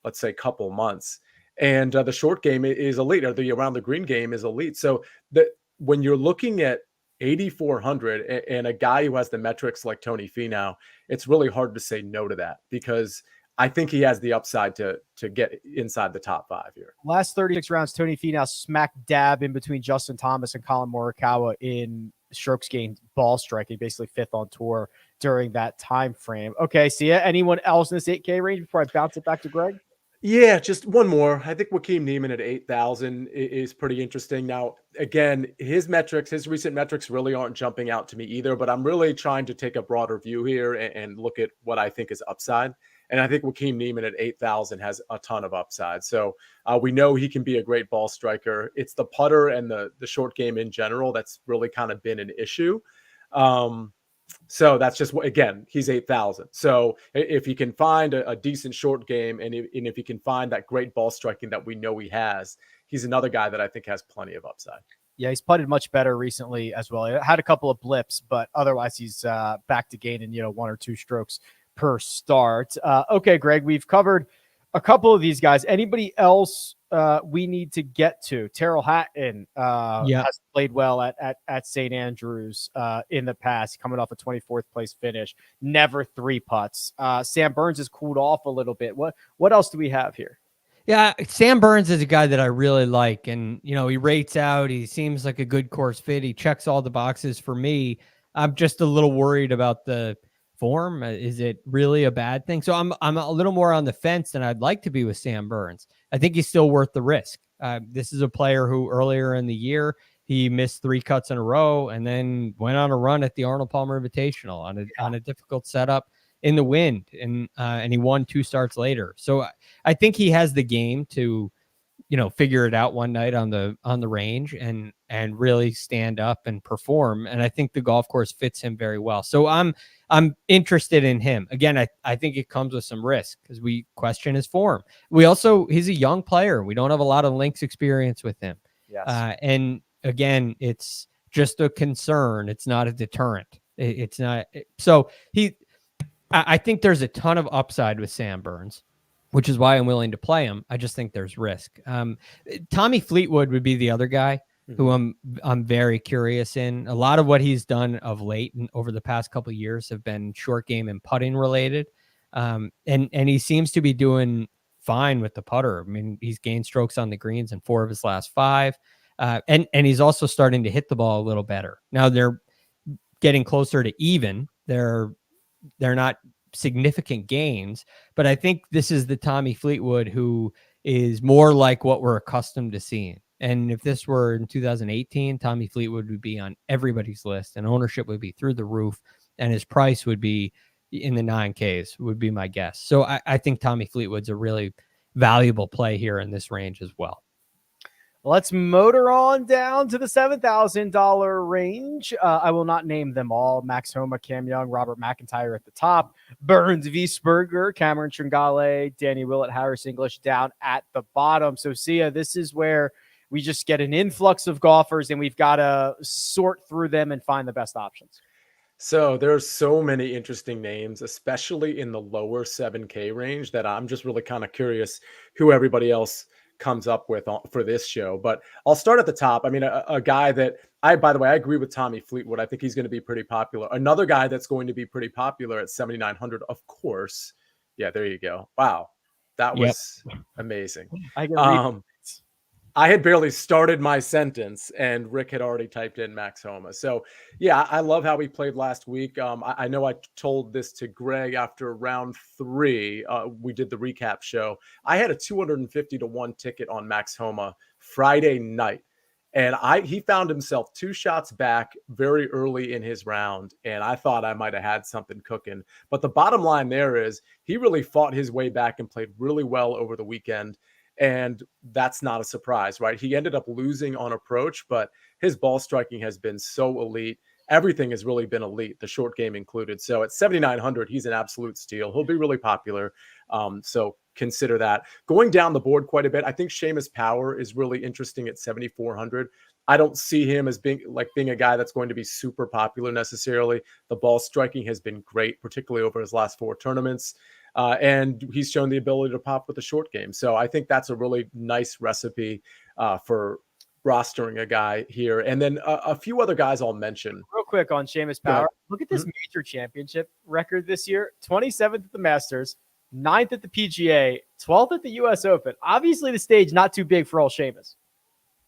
let's say, couple months. And the short game is elite, or the around the green game is elite. So when you're looking at 8,400 and a guy who has the metrics like Tony Finau, it's really hard to say no to that, because I think he has the upside to get inside the top 5 here. Last 36 rounds, Tony Finau smack dab in between Justin Thomas and Colin Morikawa in strokes gained ball striking, basically 5th on tour during that time frame. Okay, Sia, anyone else in this 8K range before I bounce it back to Greg? Yeah, just one more. I think Joaquin Niemann at 8,000 is pretty interesting. Now, again, his recent metrics really aren't jumping out to me either, but I'm really trying to take a broader view here and look at what I think is upside. And I think Joaquin Niemann at 8,000 has a ton of upside. So we know he can be a great ball striker. It's the putter and the short game in general that's really kind of been an issue. So that's just, again, he's 8,000. So if he can find a decent short game, and if he can find that great ball striking that we know he has, he's another guy that I think has plenty of upside. Yeah, he's putted much better recently as well. He had a couple of blips, but otherwise he's back to gaining, 1 or 2 strokes per start. Okay, Greg, we've covered a couple of these guys. Anybody else we need to get to? Terrell Hatton has played well at St. Andrews in the past, coming off a 24th place finish, never 3 putts. Sam Burns has cooled off a little bit. What else do we have here? Yeah, Sam Burns is a guy that I really like, and he rates out. He seems like a good course fit. He checks all the boxes for me. I'm just a little worried about the form. Is it really a bad thing? So I'm a little more on the fence than I'd like to be with Sam Burns. I think he's still worth the risk. This is a player who earlier in the year, he missed 3 cuts in a row and then went on a run at the Arnold Palmer Invitational on a difficult setup in the wind, and he won 2 starts later. So I think he has the game to figure it out one night on the range and really stand up and perform. And I think the golf course fits him very well. So I'm interested in him. Again, I think it comes with some risk because we question his form. He's a young player. We don't have a lot of links experience with him. Yes. And again, it's just a concern. It's not a deterrent. It's not. So I think there's a ton of upside with Sam Burns, which is why I'm willing to play him. I just think there's risk. Tommy Fleetwood would be the other guy who I'm very curious in. A lot of what he's done of late and over the past couple of years have been short game and putting related. And he seems to be doing fine with the putter. I mean, he's gained strokes on the greens in 4 of his last 5. And he's also starting to hit the ball a little better. Now they're getting closer to even. They're not significant gains, but I think this is the Tommy Fleetwood who is more like what we're accustomed to seeing. And if this were in 2018, Tommy Fleetwood would be on everybody's list and ownership would be through the roof and his price would be in the 9Ks would be my guess. So I think Tommy Fleetwood's a really valuable play here in this range as well. Let's motor on down to the $7,000 range. I will not name them all. Max Homa, Cam Young, Robert McIntyre at the top, Burns, Wiesberger, Cameron Tringale, Danny Willett, Harris English down at the bottom. So, Sia, this is where we just get an influx of golfers and we've got to sort through them and find the best options. So there's so many interesting names, especially in the lower 7K range, that I'm just really kind of curious who everybody else comes up with for this show. But I'll start at the top. I mean, a guy that by the way, I agree with Tommy Fleetwood. I think he's going to be pretty popular. Another guy that's going to be pretty popular at 7,900, of course. Yeah, there you go. Wow. That was amazing. I had barely started my sentence and Rick had already typed in Max Homa. So yeah, I love how he played last week. I know I told this to Greg after round 3. We did the recap show. I had a 250-1 ticket on Max Homa Friday night. And he found himself 2 shots back very early in his round. And I thought I might have had something cooking. But the bottom line there is he really fought his way back and played really well over the weekend. And that's not a surprise, right? He ended up losing on approach, but his ball striking has been so elite. Everything has really been elite, the short game included. So at 7,900, he's an absolute steal. He'll be really popular. So consider that. Going down the board quite a bit, I think Seamus Power is really interesting at 7,400. I don't see him as being a guy that's going to be super popular necessarily. The ball striking has been great, particularly over his last 4 tournaments. And he's shown the ability to pop with the short game. So I think that's a really nice recipe for rostering a guy here. And then a few other guys I'll mention. Real quick on Seamus Power. Look at this major championship record this year. 27th at the Masters, 9th at the PGA, 12th at the US Open. Obviously the stage not too big for old Seamus.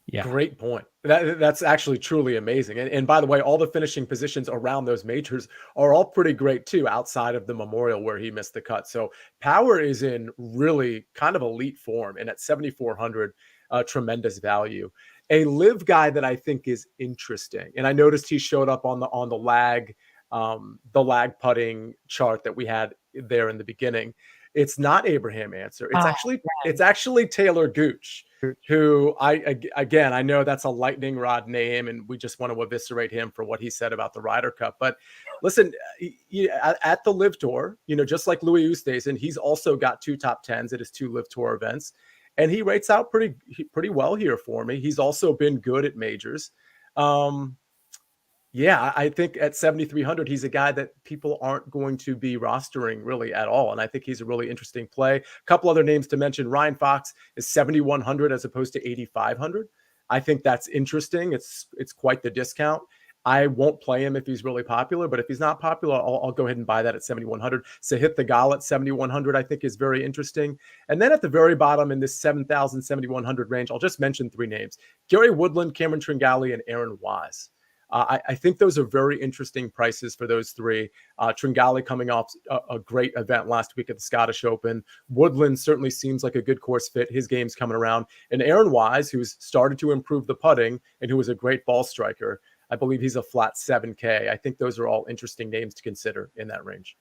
Yeah. Great point. That's actually truly amazing. And by the way, all the finishing positions around those majors are all pretty great too, outside of the Memorial where he missed the cut. So Power is in really kind of elite form, and at 7,400, tremendous value. A live guy that I think is interesting, and I noticed he showed up on the lag putting chart that we had there in the beginning. It's not Abraham Answer. It's actually Taylor Gooch, who I know that's a lightning rod name, and we just want to eviscerate him for what he said about the Ryder Cup. But listen, at the Live Tour, just like Louis Oosthuizen, he's also got 2 top 10s at his 2 Live Tour events, and he rates out pretty well here for me. He's also been good at majors. Yeah, I think at 7,300, he's a guy that people aren't going to be rostering really at all. And I think he's a really interesting play. A couple other names to mention. Ryan Fox is 7,100 as opposed to 8,500. I think that's interesting. It's quite the discount. I won't play him if he's really popular, but if he's not popular, I'll go ahead and buy that at 7,100. Sahith Theegala at 7,100, I think is very interesting. And then at the very bottom in this 7,000, 7,100 range, I'll just mention 3 names. Gary Woodland, Cameron Tringale, and Aaron Wise. I think those are very interesting prices for those 3. Tringale coming off a great event last week at the Scottish Open. Woodland certainly seems like a good course fit. His game's coming around. And Aaron Wise, who's started to improve the putting and who is a great ball striker, I believe he's a flat 7K. I think those are all interesting names to consider in that range.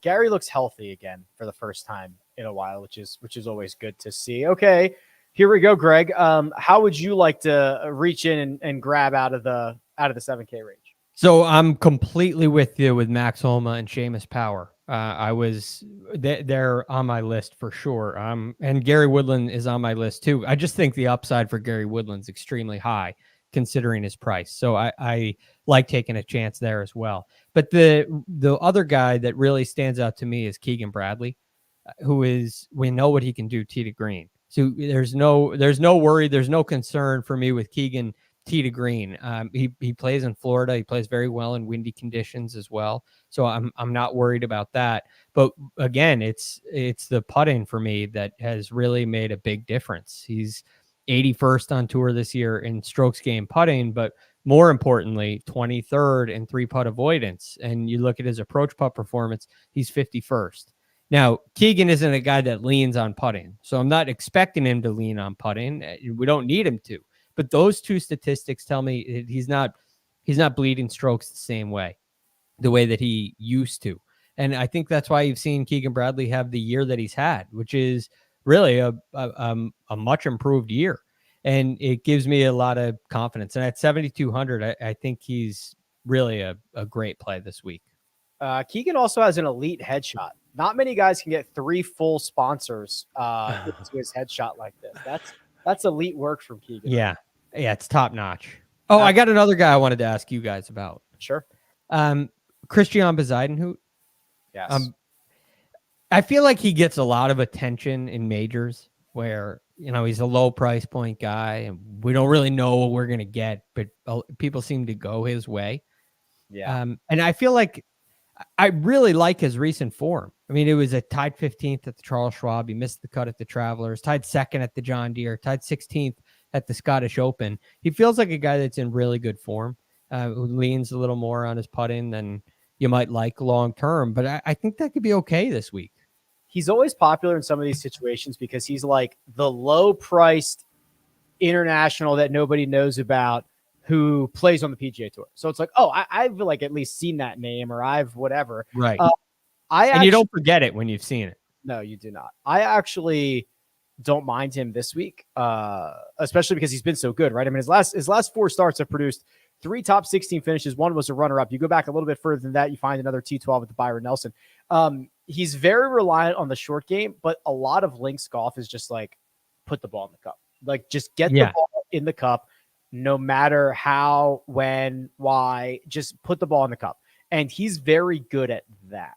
Gary looks healthy again for the first time in a while, which is always good to see. Okay, here we go, Greg. How would you like to reach in and grab out of the 7K range? So I'm completely with you with Max Homa and Seamus Power. They're on my list for sure. And Gary Woodland is on my list too. I just think the upside for Gary Woodland's extremely high considering his price. So I like taking a chance there as well. But the other guy that really stands out to me is Keegan Bradley, we know what he can do tee to green. So there's no worry. There's no concern for me with Keegan tee to green. He plays in Florida. He plays very well in windy conditions as well. So I'm not worried about that. But again, it's the putting for me that has really made a big difference. He's 81st on tour this year in strokes gained putting, but more importantly, 23rd in 3-putt avoidance. And you look at his approach putt performance, he's 51st. Now, Keegan isn't a guy that leans on putting, so I'm not expecting him to lean on putting. We don't need him to. But those 2 statistics tell me he's not bleeding strokes the way that he used to. And I think that's why you've seen Keegan Bradley have the year that he's had, which is really a much improved year. And it gives me a lot of confidence. And at 7,200, I think he's really a great play this week. Keegan also has an elite headshot. Not many guys can get 3 full sponsors into his headshot like this. That's elite work from Keegan. Yeah, it's top notch. Oh, I got another guy I wanted to ask you guys about. Sure. Christian Bezuidenhout. Yes. I feel like he gets a lot of attention in majors where, he's a low price point guy and we don't really know what we're going to get, but people seem to go his way. Yeah. And I feel like I really like his recent form. I mean, it was a tied 15th at the Charles Schwab. He missed the cut at the Travelers, tied 2nd at the John Deere, tied 16th at the Scottish Open. He feels like a guy that's in really good form, who leans a little more on his putting than you might like long term. But I think that could be okay this week. He's always popular in some of these situations because he's like the low priced international that nobody knows about who plays on the PGA Tour. So it's like, oh, I've like at least seen that name or I've whatever. Right. And you don't forget it when you've seen it. No, you do not. I actually don't mind him this week, especially because he's been so good, right? I mean, his last 4 starts have produced 3 top 16 finishes. 1 was a runner-up. You go back a little bit further than that, you find another T12 with the Byron Nelson. He's very reliant on the short game, but a lot of links golf is just like put the ball in the cup. Like just get the ball in the cup, no matter how, when, why, just put the ball in the cup. And he's very good at that.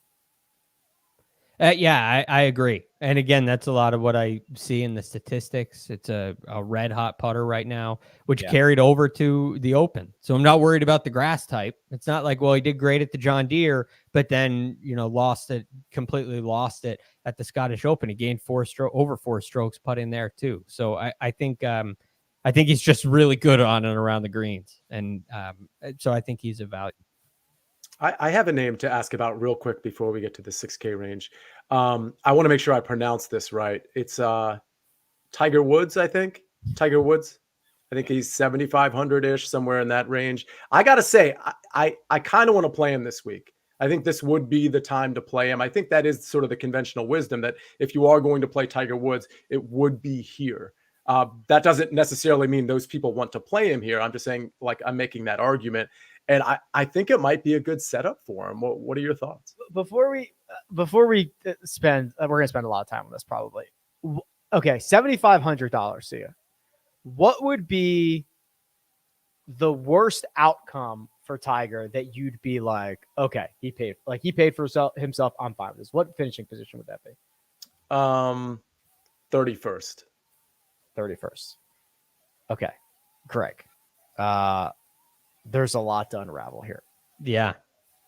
I agree. And again, that's a lot of what I see in the statistics. It's a red hot putter right now, which carried over to the Open. So I'm not worried about the grass type. It's not like, well, he did great at the John Deere, but then, completely lost it at the Scottish Open. He gained over 4 strokes putting there too. So I think he's just really good on and around the greens. And so I think he's a value. I have a name to ask about real quick before we get to the 6K range. I want to make sure I pronounce this right. It's Tiger Woods, I think. Tiger Woods. I think he's 7,500-ish, somewhere in that range. I got to say, I kind of want to play him this week. I think this would be the time to play him. I think that is sort of the conventional wisdom that if you are going to play Tiger Woods, it would be here. That doesn't necessarily mean those people want to play him here. I'm just saying, like, I'm making that argument. And I think it might be a good setup for him. What are your thoughts? Before we spend, we're going to spend a lot of time on this probably. Okay, $7,500 to you. What would be the worst outcome for Tiger that you'd be like, okay, he paid for himself. I'm fine with this. What finishing position would that be? 31st. 31st. Okay, Greg. There's a lot to unravel here. Yeah.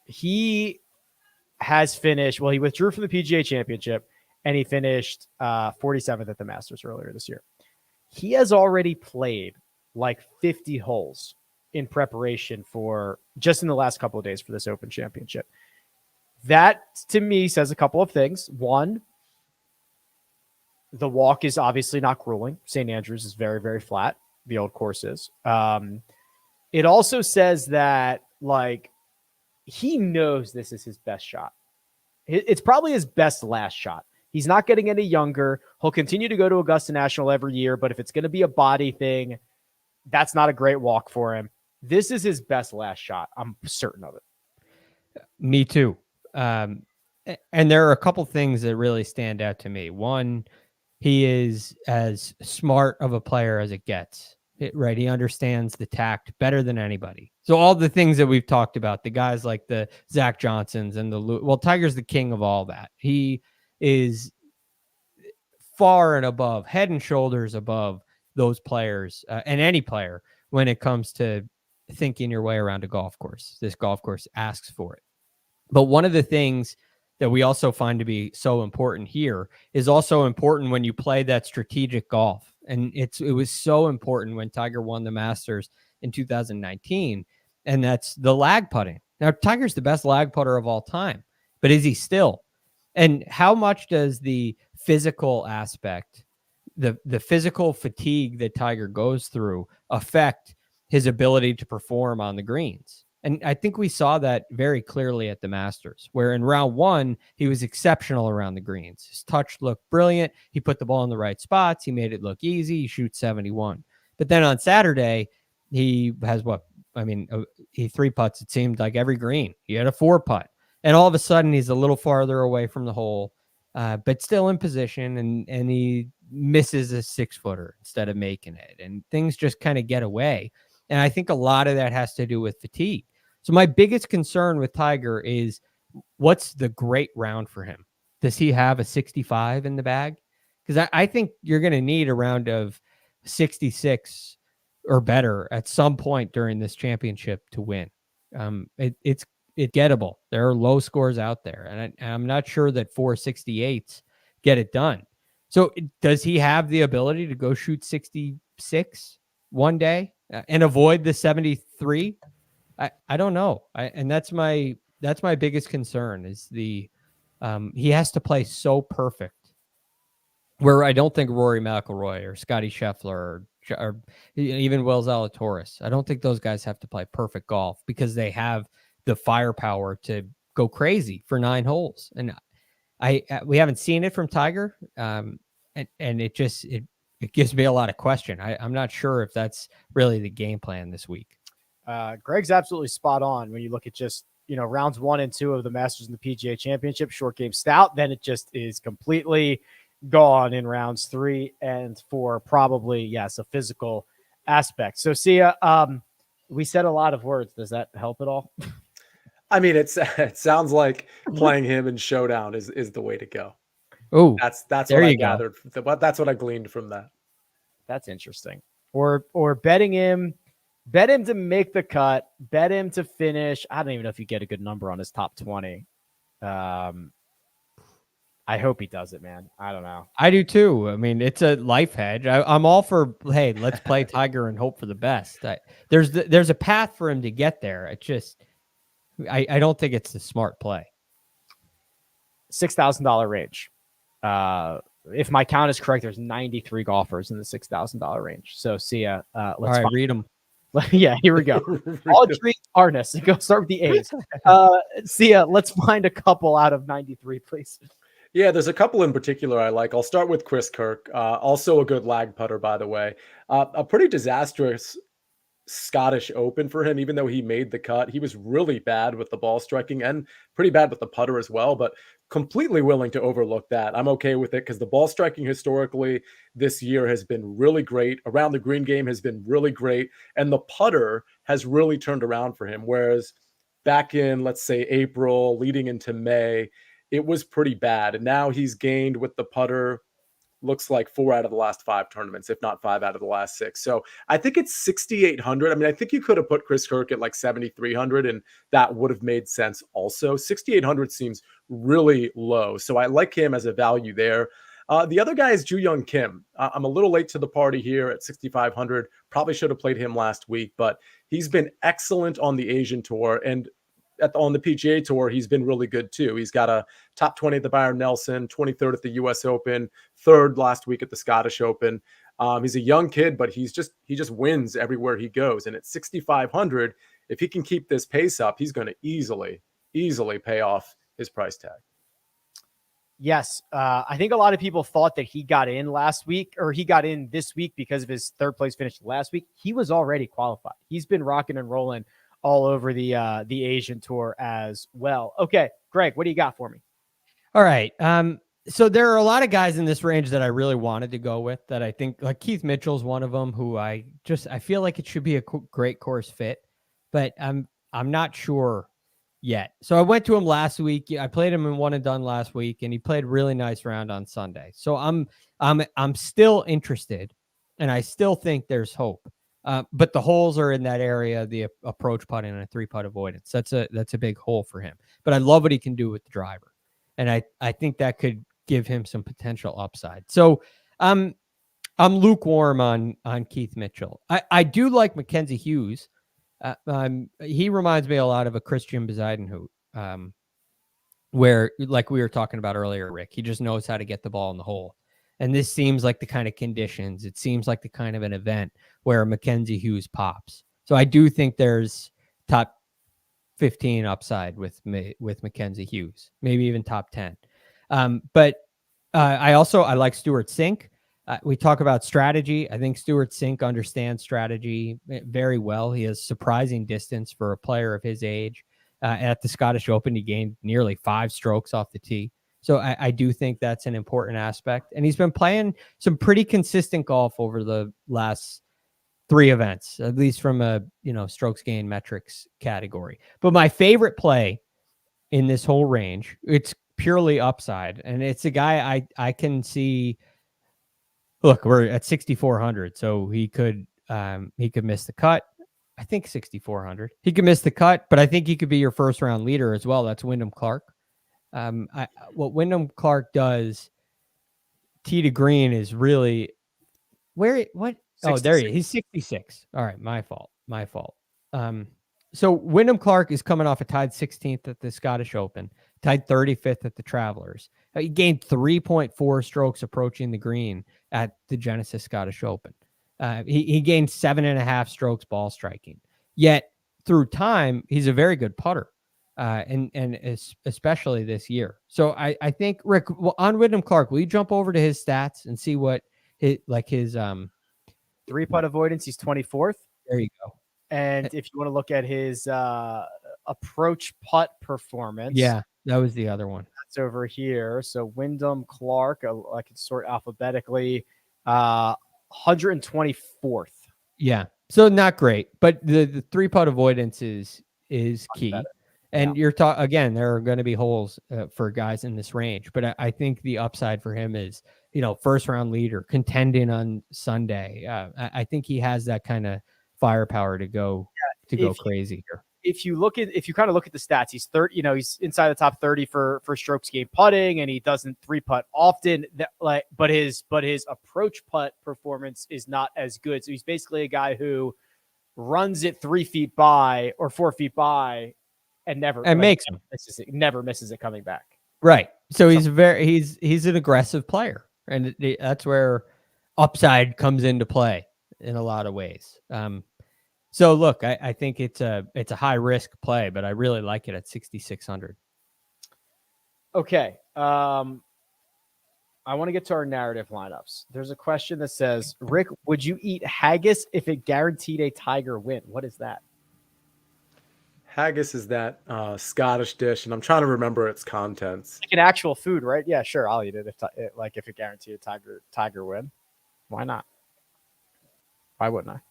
He has finished, he withdrew from the PGA Championship and he finished 47th at the Masters earlier this year. He has already played like 50 holes in preparation for just in the last couple of days for this Open Championship. That to me says a couple of things. One, the walk is obviously not grueling. St. Andrews is very, very flat. The old course is. It also says that, like, he knows this is his best shot. It's probably his best last shot. He's not getting any younger. He'll continue to go to Augusta National every year, but if it's going to be a body thing, that's not a great walk for him. This is his best last shot. I'm certain of it. Me too. And there are a couple things that really stand out to me. One, he is as smart of a player as it gets. Right. He understands the tact better than anybody. So all the things that we've talked about, the guys like the Zach Johnsons and Tiger's the king of all that. He is far and above, head and shoulders above those players and any player when it comes to thinking your way around a golf course. This golf course asks for it. But one of the things that we also find to be so important here is also important when you play that strategic golf. And it was so important when Tiger won the Masters in 2019, and that's the lag putting. Now, Tiger's the best lag putter of all time, but is he still? And how much does the physical aspect, the physical fatigue that Tiger goes through affect his ability to perform on the greens? And I think we saw that very clearly at the Masters, where in round 1, he was exceptional around the greens. His touch looked brilliant. He put the ball in the right spots. He made it look easy. He shoots 71. But then on Saturday, he has he 3-putts, it seemed like every green. He had a 4-putt. And all of a sudden, he's a little farther away from the hole, but still in position, and he misses a 6-footer instead of making it. And things just kind of get away. And I think a lot of that has to do with fatigue. So my biggest concern with Tiger is, what's the great round for him? Does he have a 65 in the bag? Because I think you're going to need a round of 66 or better at some point during this championship to win. It's gettable. There are low scores out there, and I'm not sure that 468s get it done. So does he have the ability to go shoot 66 one day and avoid the 73? I don't know. And that's my biggest concern is he has to play so perfect, where I don't think Rory McIlroy or Scotty Scheffler or even Will Zalatoris, I don't think those guys have to play perfect golf, because they have the firepower to go crazy for 9 holes. And we haven't seen it from Tiger. And it gives me a lot of question. I'm not sure if that's really the game plan this week. Greg's absolutely spot on when you look at just, rounds 1 and 2 of the Masters and the PGA Championship, short game stout. Then it just is completely gone in rounds 3 and 4, probably, yes, a physical aspect. So, Sia, we said a lot of words. Does that help at all? I mean, it sounds like playing him in Showdown is the way to go. Oh, that's what I gathered. That's what I gleaned from that. That's interesting. Or betting him. Bet him to make the cut. Bet him to finish. I don't even know if you get a good number on his top 20. I hope he does it, man. I don't know. I do too. I mean, it's a life hedge. I'm all for, hey, let's play Tiger and hope for the best. There's a path for him to get there. It just, I don't think it's the smart play. $6,000 range. If my count is correct, there's 93 golfers in the $6,000 range. So, Sia, let's all right, read them. Yeah, here we go. Audrey Arness. Go start with the A's. Sia, let's find a couple out of 93, please. Yeah, there's a couple in particular I like. I'll start with Chris Kirk. Also a good lag putter, by the way. A pretty disastrous Scottish Open for him, even though he made the cut. He was really bad with the ball striking and pretty bad with the putter as well, but completely willing to overlook that. I'm okay with it because the ball striking historically this year has been really great. Around the green game has been really great. And the putter has really turned around for him. Whereas back in, let's say, April leading into May, it was pretty bad. And now he's gained with the putter, looks like 4 out of the last 5 tournaments, if not 5 out of the last 6. So I think it's 6,800. I mean, I think you could have put Chris Kirk at like 7,300 and that would have made sense also. 6,800 seems really low. So I like him as a value there. The other guy is Ju Young Kim. I'm a little late to the party here at 6,500. Probably should have played him last week, but he's been excellent on the Asian tour, and on the PGA Tour, he's been really good too. He's got a top 20 at the Byron Nelson, 23rd at the US Open, 3rd last week at the Scottish Open. He's a young kid, but he just wins everywhere he goes. And at 6,500, if he can keep this pace up, he's going to easily pay off his price tag. Yes. I think a lot of people thought that he got in last week, or he got in this week because of his 3rd place finish last week. He was already qualified. He's been rocking and rolling all over the Asian tour as well. Okay, Greg, what do you got for me? All right. So there are a lot of guys in this range that I really wanted to go with, that I think, like Keith Mitchell's one of them, who I feel like it should be a great course fit, but I'm not sure yet. So I went to him last week. I played him in one and done last week, and he played a really nice round on Sunday. So I'm still interested, and I still think there's hope. But the holes are in that area, the approach putting and a 3-putt avoidance. That's a big hole for him. But I love what he can do with the driver. And I think that could give him some potential upside. So I'm lukewarm on Keith Mitchell. I do like Mackenzie Hughes. He reminds me a lot of a Christian Bezuidenhout, where, like we were talking about earlier, Rick, he just knows how to get the ball in the hole. And this seems like the kind of conditions, it seems like the kind of an event where Mackenzie Hughes pops. So I do think there's top 15 upside with Mackenzie Hughes, maybe even top 10. But I like Stuart Sink. We talk about strategy. I think Stuart Sink understands strategy very well. He has surprising distance for a player of his age. At the Scottish Open, he gained nearly 5 strokes off the tee. So I do think that's an important aspect. And he's been playing some pretty consistent golf over the last 3 events, at least from a, strokes gain metrics category. But my favorite play in this whole range, it's purely upside. And it's a guy I can see. Look, we're at 6,400, so he could miss the cut. I think 6,400. He could miss the cut, but I think he could be your first round leader as well. That's Wyndham Clark. What Wyndham Clark does, tee to green, is really what? 66. Oh, there he is. He's 66. All right, my fault. So Wyndham Clark is coming off a tied 16th at the Scottish Open, tied 35th at the Travelers. He gained 3.4 strokes approaching the green at the Genesis Scottish Open. He gained 7.5 strokes ball striking. Yet through time, he's a very good putter, and especially this year. So I think, Rick, on Wyndham Clark, will you jump over to his stats and see what his 3-putt avoidance? He's 24th. There you go. And if you want to look at his approach putt performance, yeah, that was the other one. That's over here. So Wyndham Clark, I can sort alphabetically, 124th. Yeah, so not great, but the 3-putt avoidance is key. And you're again, there are going to be holes for guys in this range, but I think the upside for him is, first round leader, contending on Sunday. I think he has that kind of firepower to go crazy here. If you kind of look at the stats, he's he's inside the top 30 for strokes gained putting, and he doesn't 3-putt often. But his approach putt performance is not as good. So he's basically a guy who runs it 3 feet by or 4 feet by and never misses it coming back. Right. So he's an aggressive player, and that's where upside comes into play in a lot of ways. So look, I think it's a high risk play, but I really like it at 6,600. Okay. I want to get to our narrative lineups. There's a question that says, Rick, would you eat haggis if it guaranteed a Tiger win? What is that? Haggis is that Scottish dish, and I'm trying to remember its contents. Like an actual food, right? Yeah, sure. I'll eat it if it guaranteed a Tiger win. Why not? Why wouldn't I?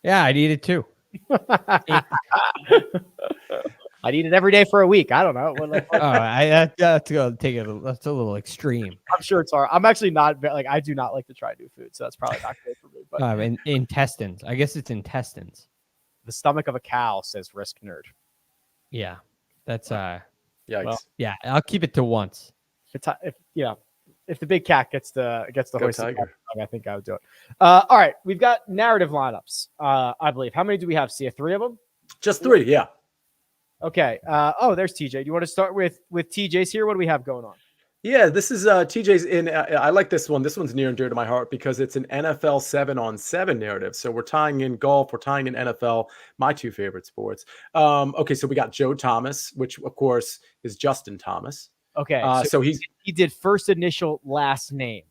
Yeah, I'd eat it too. I'd eat it every day for a week. I don't know. I have to go take it. That's a little extreme. I'm sure it's hard. I'm actually not I do not like to try new food, so that's probably not great for me. But intestines. I guess it's intestines. The stomach of a cow, says Risk Nerd. Yeah, that's yikes. Well, yeah, I'll keep it to once. If the big cat gets the hoist, Tiger. I think I would do it. All right, we've got narrative lineups. I believe. How many do we have? See, 3 of them. Just 3, yeah. Okay. There's TJ. Do you want to start with TJ's here? What do we have going on? Yeah, this is TJ's in. I like this one. This one's near and dear to my heart because it's an NFL 7-on-7 narrative. So we're tying in golf, we're tying in NFL, my 2 favorite sports. Okay, so we got Joe Thomas, which of course is Justin Thomas. Okay, so he did first initial last name.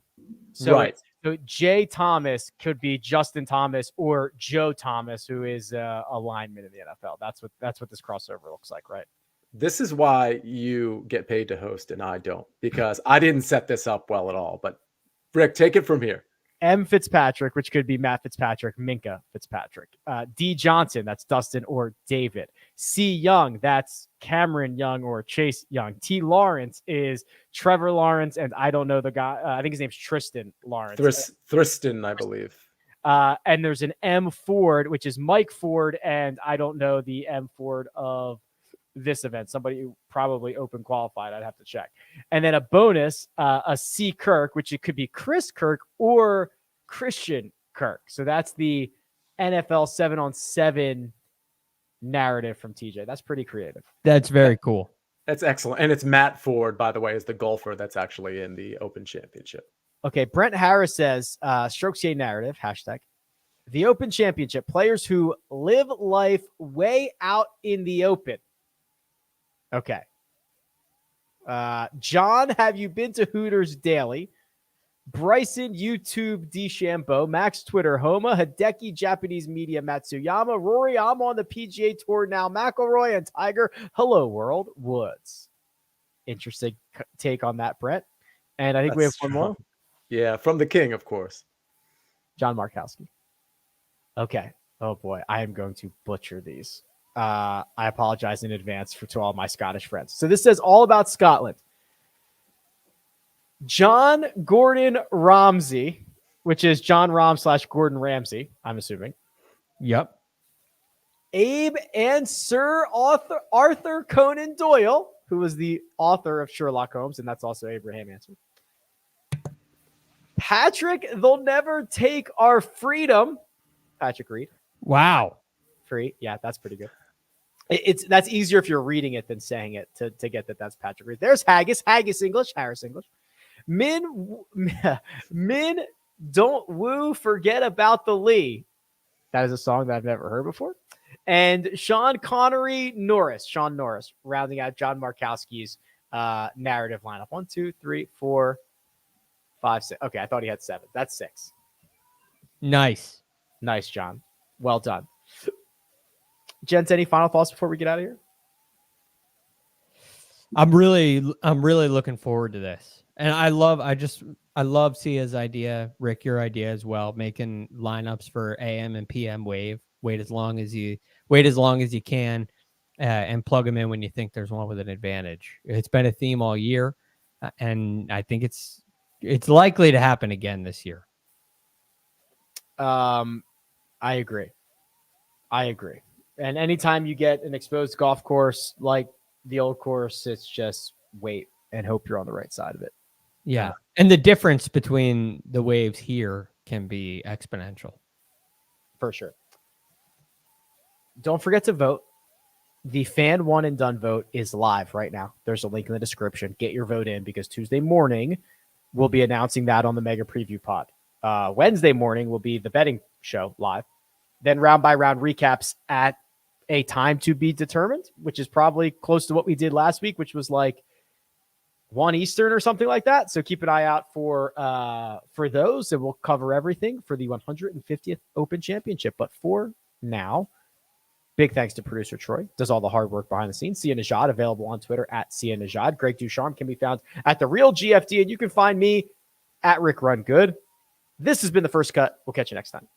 So right. So Jay Thomas could be Justin Thomas or Joe Thomas, who is a lineman in the NFL. That's what this crossover looks like, right? This is why you get paid to host and I don't, because I didn't set this up well at all. But Rick, take it from here. M. Fitzpatrick, which could be Matt Fitzpatrick, Minka Fitzpatrick. D. Johnson, that's Dustin or David. C. Young, that's Cameron Young or Chase Young. T. Lawrence is Trevor Lawrence, and I don't know the guy. I think his name's Tristan Lawrence. Thriston, I believe. And there's an M. Ford, which is Mike Ford, and I don't know the M. Ford of this event. Somebody who probably open qualified. I'd have to check. And then a bonus, a C. Kirk, which it could be Chris Kirk or Christian Kirk. So that's the NFL 7-on-7 narrative from TJ. That's pretty creative. That's very cool. That's excellent. And it's Matt Ford, by the way, is the golfer that's actually in the Open Championship. Okay. Brent Harris says, strokes gain narrative, hashtag. The Open Championship, players who live life way out in the open Okay. John, have you been to Hooters Daily? Bryson, YouTube, DeChambeau, Max, Twitter, Homa, Hideki, Japanese Media, Matsuyama, Rory, I'm on the PGA Tour now, McElroy, and Tiger. Hello, world. Woods. Interesting take on that, Brett. And I think we have one more. Yeah, from the king, of course. John Markowski. Okay. Oh, boy. I am going to butcher these. I apologize in advance to all my Scottish friends. So this says all about Scotland. John Gordon Ramsay, which is John Rom / Gordon Ramsay, I'm assuming. Yep. Abe and Sir Arthur Conan Doyle, who was the author of Sherlock Holmes, and that's also Abraham Answer. Patrick, they'll never take our freedom. Patrick Reed. Wow. Free. Yeah, that's pretty good. That's easier if you're reading it than saying it to get that's Patrick Reed. There's Haggis English, Harris English. Min, don't woo, forget about the Lee. That is a song that I've never heard before. And Sean Norris, rounding out John Markowski's narrative lineup. 1, 2, 3, 4, 5, 6. Okay, I thought he had 7. That's 6. Nice, John. Well done. Gents, any final thoughts before we get out of here? I'm really looking forward to this. And I love Sia's idea, Rick, your idea as well, making lineups for AM and PM wave. Wait as long as you can, and plug them in when you think there's one with an advantage. It's been a theme all year, and I think it's likely to happen again this year. I agree. And anytime you get an exposed golf course like the old course, it's just wait and hope you're on the right side of it. Yeah. And the difference between the waves here can be exponential. For sure. Don't forget to vote. The fan one and done vote is live right now. There's a link in the description. Get your vote in because Tuesday morning we'll be announcing that on the Mega Preview Pod. Wednesday morning will be the betting show live. Then round by round recaps at a time to be determined, which is probably close to what we did last week, which was like 1 Eastern or something like that. So keep an eye out for those, and we'll cover everything for the 150th Open Championship. But for now, big thanks to producer Troy, does all the hard work behind the scenes. Sia Nejad, available on Twitter at Sia Nejad. Greg DuCharme can be found at The Real GFD, and you can find me at Rick Run Good. This has been The First Cut. We'll catch you next time.